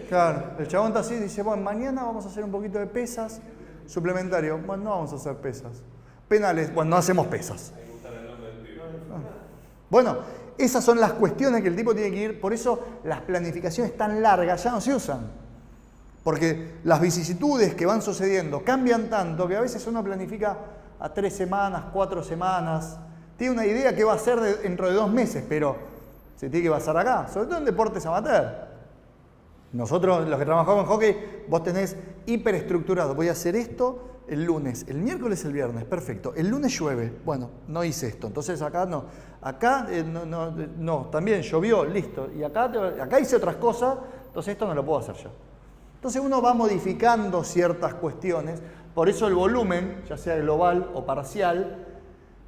Claro, el chabón está así y dice, bueno, mañana vamos a hacer un poquito de pesas, suplementario. Bueno, no vamos a hacer pesas. Penales, bueno, no hacemos pesas. Bueno, esas son las cuestiones que el tipo tiene que ir, por eso las planificaciones tan largas ya no se usan. Porque las vicisitudes que van sucediendo cambian tanto que a veces uno planifica a 3 semanas, 4 semanas, tiene una idea que va a hacer dentro de 2 meses, pero se tiene que basar acá, sobre todo en deportes amateur. Nosotros, los que trabajamos en hockey, vos tenés hiperestructurado. Voy a hacer esto el lunes, el miércoles, el viernes, perfecto. El lunes llueve, bueno, no hice esto, entonces acá no. Acá no, también llovió, listo. Y acá hice otras cosas, entonces esto no lo puedo hacer yo. Entonces uno va modificando ciertas cuestiones, por eso el volumen, ya sea global o parcial,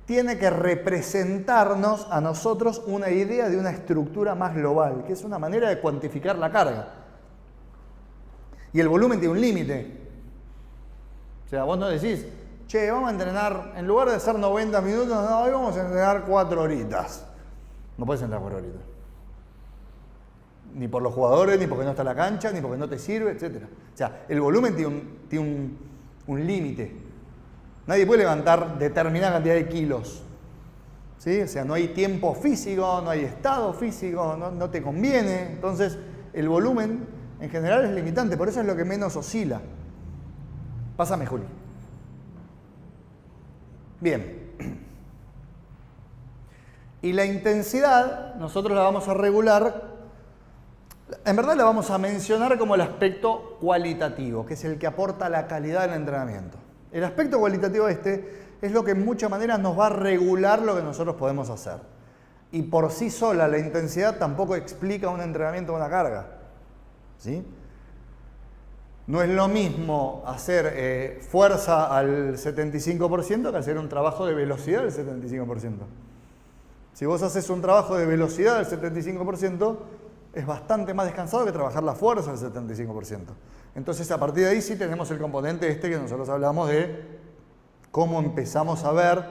tiene que representarnos a nosotros una idea de una estructura más global, que es una manera de cuantificar la carga. Y el volumen tiene un límite. O sea, vos no decís, che, vamos a entrenar, en lugar de hacer 90 minutos, no, hoy vamos a entrenar 4 horitas. No puedes entrenar 4 horitas. Ni por los jugadores, ni porque no está en la cancha, ni porque no te sirve, etc. O sea, el volumen tiene un límite. Nadie puede levantar determinada cantidad de kilos. ¿Sí? O sea, no hay tiempo físico, no hay estado físico, no te conviene. Entonces, el volumen en general es limitante, por eso es lo que menos oscila. Pásame, Juli. Bien. Y la intensidad, nosotros la vamos a regular, en verdad la vamos a mencionar como el aspecto cualitativo, que es el que aporta la calidad del entrenamiento. El aspecto cualitativo es lo que en muchas maneras nos va a regular lo que nosotros podemos hacer. Y por sí sola la intensidad tampoco explica un entrenamiento o una carga. ¿Sí? No es lo mismo hacer fuerza al 75% que hacer un trabajo de velocidad del 75%. Si vos haces un trabajo de velocidad del 75%, es bastante más descansado que trabajar la fuerza del 75%. Entonces, a partir de ahí sí tenemos el componente que nosotros hablamos de cómo empezamos a ver,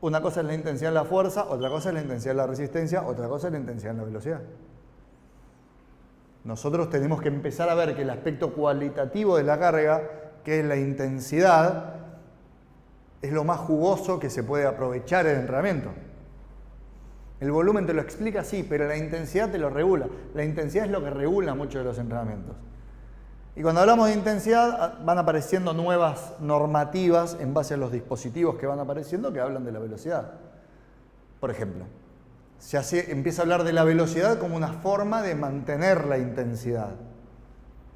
una cosa es la intensidad en la fuerza, otra cosa es la intensidad en la resistencia, otra cosa es la intensidad en la velocidad. Nosotros tenemos que empezar a ver que el aspecto cualitativo de la carga, que es la intensidad, es lo más jugoso que se puede aprovechar en el entrenamiento. El volumen te lo explica, sí, pero la intensidad te lo regula. La intensidad es lo que regula muchos de los entrenamientos. Y cuando hablamos de intensidad, van apareciendo nuevas normativas en base a los dispositivos que van apareciendo que hablan de la velocidad. Por ejemplo, empieza a hablar de la velocidad como una forma de mantener la intensidad.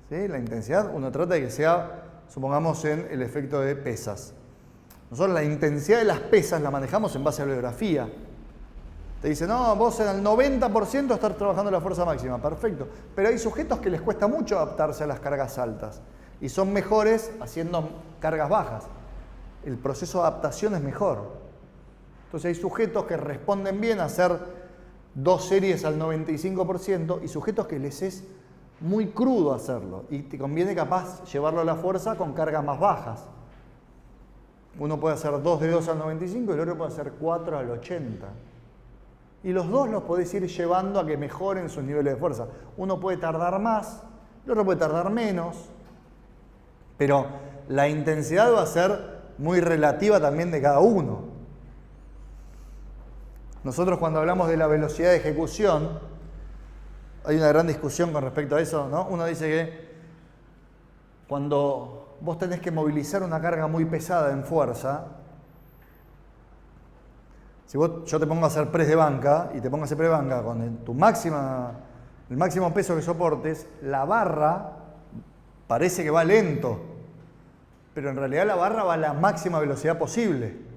¿Sí? La intensidad uno trata de que sea, supongamos, en el efecto de pesas. Nosotros la intensidad de las pesas la manejamos en base a la biografía. Te dice, no, vos en el 90% estás trabajando la fuerza máxima, perfecto. Pero hay sujetos que les cuesta mucho adaptarse a las cargas altas y son mejores haciendo cargas bajas. El proceso de adaptación es mejor. Entonces hay sujetos que responden bien a hacer 2 series al 95% y sujetos que les es muy crudo hacerlo y te conviene capaz llevarlo a la fuerza con cargas más bajas. Uno puede hacer 2 de 2 al 95 y el otro puede hacer 4 al 80. Y los dos los podés ir llevando a que mejoren sus niveles de fuerza. Uno puede tardar más, el otro puede tardar menos, pero la intensidad va a ser muy relativa también de cada uno. Nosotros cuando hablamos de la velocidad de ejecución, hay una gran discusión con respecto a eso, ¿no? Uno dice que cuando vos tenés que movilizar una carga muy pesada en fuerza, si yo te pongo a hacer press de banca y te pongo a hacer press de banca con el máximo peso que soportes, la barra parece que va lento, pero en realidad la barra va a la máxima velocidad posible.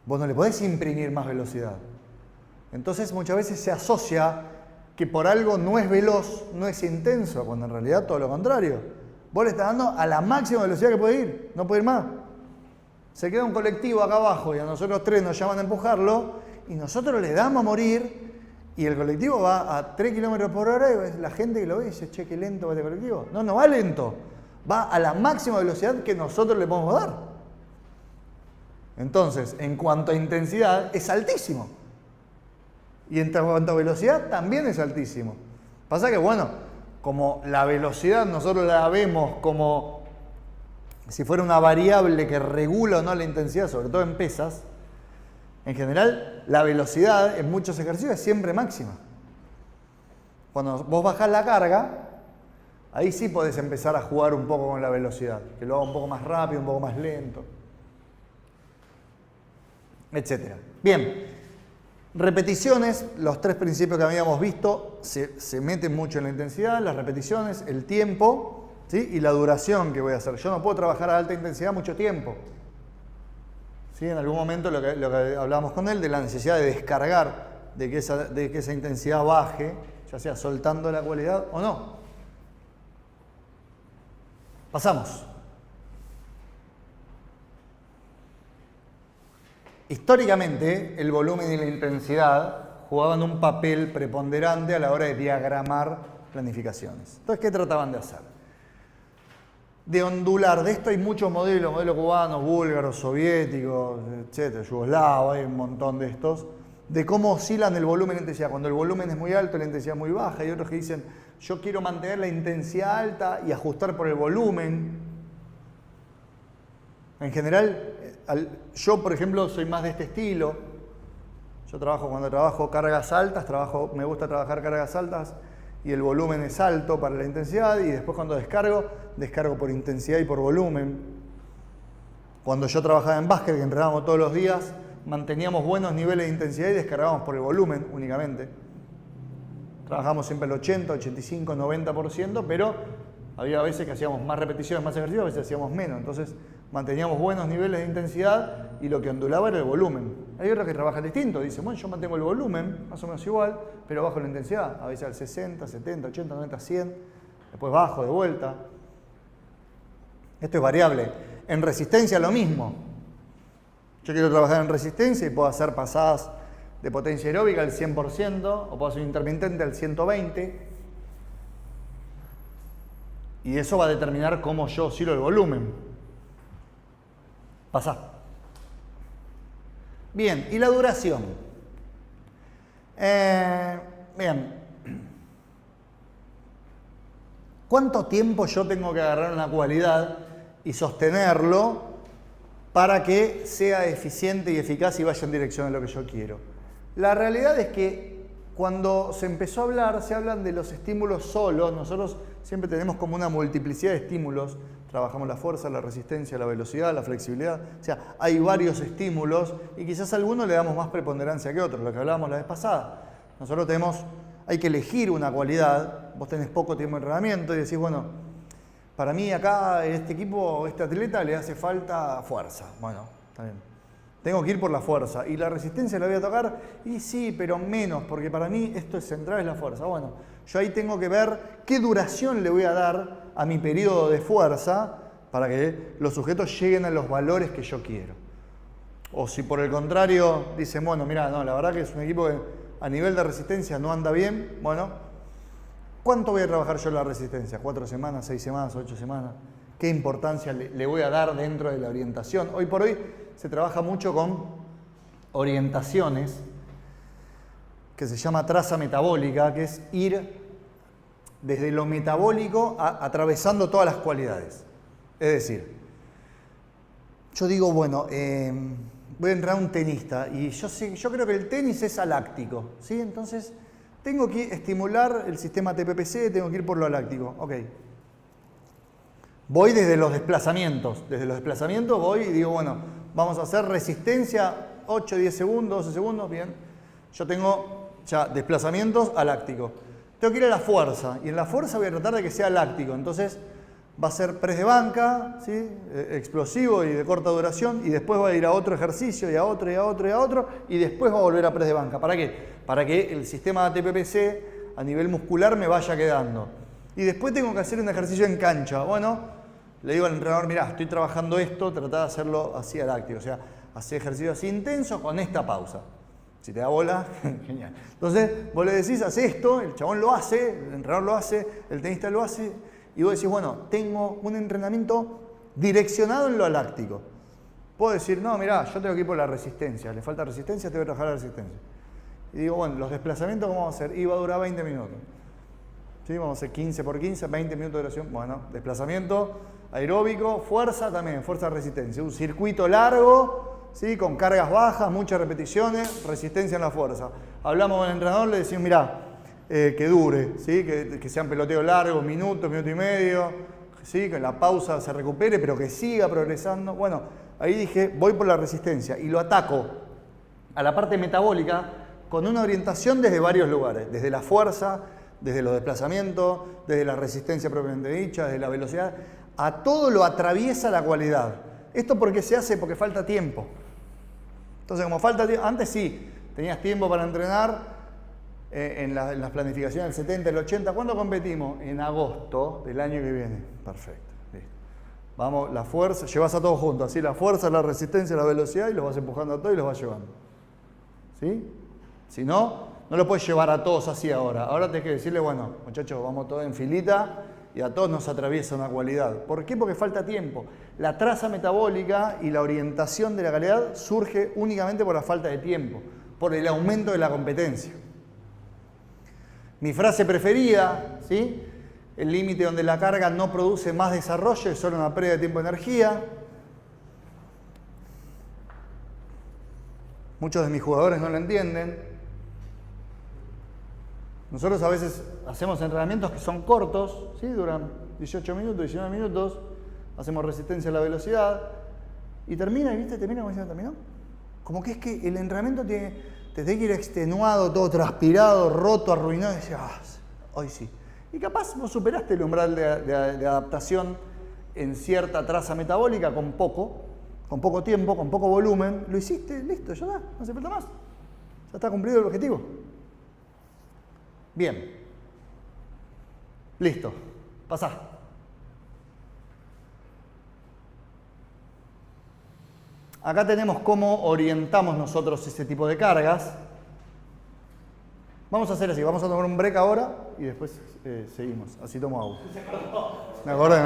Vos no le podés imprimir más velocidad. Entonces muchas veces se asocia que por algo no es veloz, no es intenso, cuando en realidad todo lo contrario. Vos le estás dando a la máxima velocidad que puede ir, no puede ir más. Se queda un colectivo acá abajo y a nosotros tres nos llaman a empujarlo y nosotros le damos a morir y el colectivo va a 3 km por hora y la gente que lo ve dice, che, qué lento va este colectivo. No, no va lento, va a la máxima velocidad que nosotros le podemos dar. Entonces, en cuanto a intensidad, es altísimo. Y en cuanto a velocidad, también es altísimo. Pasa que, bueno, como la velocidad nosotros la vemos como si fuera una variable que regula o no la intensidad, sobre todo en pesas, en general, la velocidad en muchos ejercicios es siempre máxima. Cuando vos bajás la carga, ahí sí podés empezar a jugar un poco con la velocidad, que lo haga un poco más rápido, un poco más lento, etc. Bien, repeticiones, los 3 principios que habíamos visto se meten mucho en la intensidad, las repeticiones, el tiempo, ¿sí? Y la duración que voy a hacer. Yo no puedo trabajar a alta intensidad mucho tiempo. ¿Sí? En algún momento lo que hablábamos con él, de la necesidad de descargar, de que esa intensidad baje, ya sea soltando la cualidad o no. Pasamos. Históricamente, el volumen y la intensidad jugaban un papel preponderante a la hora de diagramar planificaciones. Entonces, ¿qué trataban de hacer? De ondular. De esto hay muchos modelos cubanos, búlgaros, soviéticos, etcétera, yugoslavos, hay un montón de estos, de cómo oscilan el volumen y la intensidad. Cuando el volumen es muy alto, la intensidad es muy baja. Hay otros que dicen, yo quiero mantener la intensidad alta y ajustar por el volumen. En general, yo, por ejemplo, soy más de este estilo. Cuando trabajo cargas altas, me gusta trabajar cargas altas y el volumen es alto para la intensidad, y después cuando descargo por intensidad y por volumen. Cuando yo trabajaba en básquet, que entrenábamos todos los días, manteníamos buenos niveles de intensidad y descargábamos por el volumen únicamente. Trabajamos siempre el 80, 85, 90%, pero había veces que hacíamos más repeticiones, más ejercicios, a veces hacíamos menos. Entonces manteníamos buenos niveles de intensidad y lo que ondulaba era el volumen. Hay otros que trabajan distinto, dicen, bueno, yo mantengo el volumen, más o menos igual, pero bajo la intensidad, a veces al 60, 70, 80, 90, 100, después bajo de vuelta. Esto es variable. En resistencia lo mismo. Yo quiero trabajar en resistencia y puedo hacer pasadas de potencia aeróbica al 100%, o puedo hacer un intermitente al 120%, y eso va a determinar cómo yo oscilo el volumen. Pasá. Bien, y la duración. Bien. ¿Cuánto tiempo yo tengo que agarrar una cualidad y sostenerlo para que sea eficiente y eficaz y vaya en dirección de lo que yo quiero? La realidad es que cuando se empezó a hablar, se hablan de los estímulos solos. Nosotros siempre tenemos como una multiplicidad de estímulos. Trabajamos la fuerza, la resistencia, la velocidad, la flexibilidad. O sea, hay varios estímulos y quizás a algunos le damos más preponderancia que otros, lo que hablábamos la vez pasada. Nosotros hay que elegir una cualidad. Vos tenés poco tiempo de entrenamiento y decís, bueno, para mí acá, este equipo, este atleta le hace falta fuerza. Bueno, está bien. Tengo que ir por la fuerza. ¿Y la resistencia la voy a tocar? Y sí, pero menos, porque para mí esto es central, es la fuerza. Bueno, yo ahí tengo que ver qué duración le voy a dar a mi periodo de fuerza para que los sujetos lleguen a los valores que yo quiero. O si por el contrario dicen, bueno, mira, no, la verdad que es un equipo que a nivel de resistencia no anda bien, bueno, ¿cuánto voy a trabajar yo en la resistencia? ¿4 semanas, 6 semanas, 8 semanas? ¿Qué importancia le voy a dar dentro de la orientación? Hoy por hoy se trabaja mucho con orientaciones que se llama traza metabólica, que es ir desde lo metabólico atravesando todas las cualidades. Es decir, yo digo, bueno, voy a entrenar a un tenista y yo creo que el tenis es aláctico, ¿sí? Entonces, tengo que estimular el sistema TPPC, tengo que ir por lo aláctico. Ok. Voy desde los desplazamientos. Desde los desplazamientos voy y digo, bueno, vamos a hacer resistencia 8, 10 segundos, 12 segundos, bien. Yo tengo ya desplazamientos alácticos. Tengo que ir a la fuerza y en la fuerza voy a tratar de que sea láctico. Entonces va a ser press de banca, ¿sí? Explosivo y de corta duración, y después va a ir a otro ejercicio y a otro y a otro y a otro, y después va a volver a press de banca. ¿Para qué? Para que el sistema TPPC a nivel muscular me vaya quedando. Y después tengo que hacer un ejercicio en cancha. Bueno, le digo al entrenador, mirá, estoy trabajando esto, tratá de hacerlo así aláctico, o sea, hacer ejercicio así intenso con esta pausa. Si te da bola, genial. Entonces, vos le decís, haz esto, el chabón lo hace, el entrenador lo hace, el tenista lo hace, y vos decís, bueno, tengo un entrenamiento direccionado en lo aláctico. Puedo decir, no, mirá, yo tengo que ir por la resistencia, le falta resistencia, tengo que trabajar la resistencia. Y digo, bueno, los desplazamientos, ¿cómo vamos a hacer? Y va a durar 20 minutos. ¿Sí? Vamos a hacer 15 por 15, 20 minutos de duración. Bueno, desplazamiento aeróbico, fuerza también, fuerza resistencia. Un circuito largo, ¿sí? Con cargas bajas, muchas repeticiones, resistencia en la fuerza. Hablamos con el entrenador, le decimos, mirá, que dure, ¿sí? Que sean peloteos largos, minuto y medio, ¿sí? Que la pausa se recupere, pero que siga progresando. Bueno, ahí dije, voy por la resistencia y lo ataco a la parte metabólica con una orientación desde varios lugares, desde la fuerza, desde los desplazamientos, desde la resistencia propiamente dicha, desde la velocidad. A todo lo atraviesa la cualidad. ¿Esto por qué se hace? Porque falta tiempo. Entonces, como falta tiempo, antes sí, tenías tiempo para entrenar en las planificaciones del 70, el 80. ¿Cuándo competimos? En agosto del año que viene. Perfecto. Listo. Vamos, la fuerza, llevas a todos juntos, así la fuerza, la resistencia, la velocidad y los vas empujando a todos y los vas llevando. ¿Sí? Si no, no lo puedes llevar a todos así ahora. Ahora tenés que decirle, bueno, muchachos, vamos todos en filita y a todos nos atraviesa una cualidad. ¿Por qué? Porque falta tiempo. La traza metabólica y la orientación de la calidad surge únicamente por la falta de tiempo, por el aumento de la competencia. Mi frase preferida, ¿sí? El límite donde la carga no produce más desarrollo es solo una pérdida de tiempo y energía. Muchos de mis jugadores no lo entienden. Nosotros a veces hacemos entrenamientos que son cortos, ¿sí? Duran 18 minutos, 19 minutos, hacemos resistencia a la velocidad y termina, y viste, termina como diciendo, ¿terminó? Como que es que el entrenamiento te tiene que ir extenuado, todo transpirado, roto, arruinado, y decís, hoy sí. Y capaz vos superaste el umbral de adaptación en cierta traza metabólica con poco tiempo, con poco volumen, lo hiciste, listo, ya está, no hace falta más. Ya está cumplido el objetivo. Bien. Listo. Pasá. Acá tenemos cómo orientamos nosotros ese tipo de cargas. Vamos a hacer así, vamos a tomar un break ahora y después seguimos. Así tomo agua. Me acordé.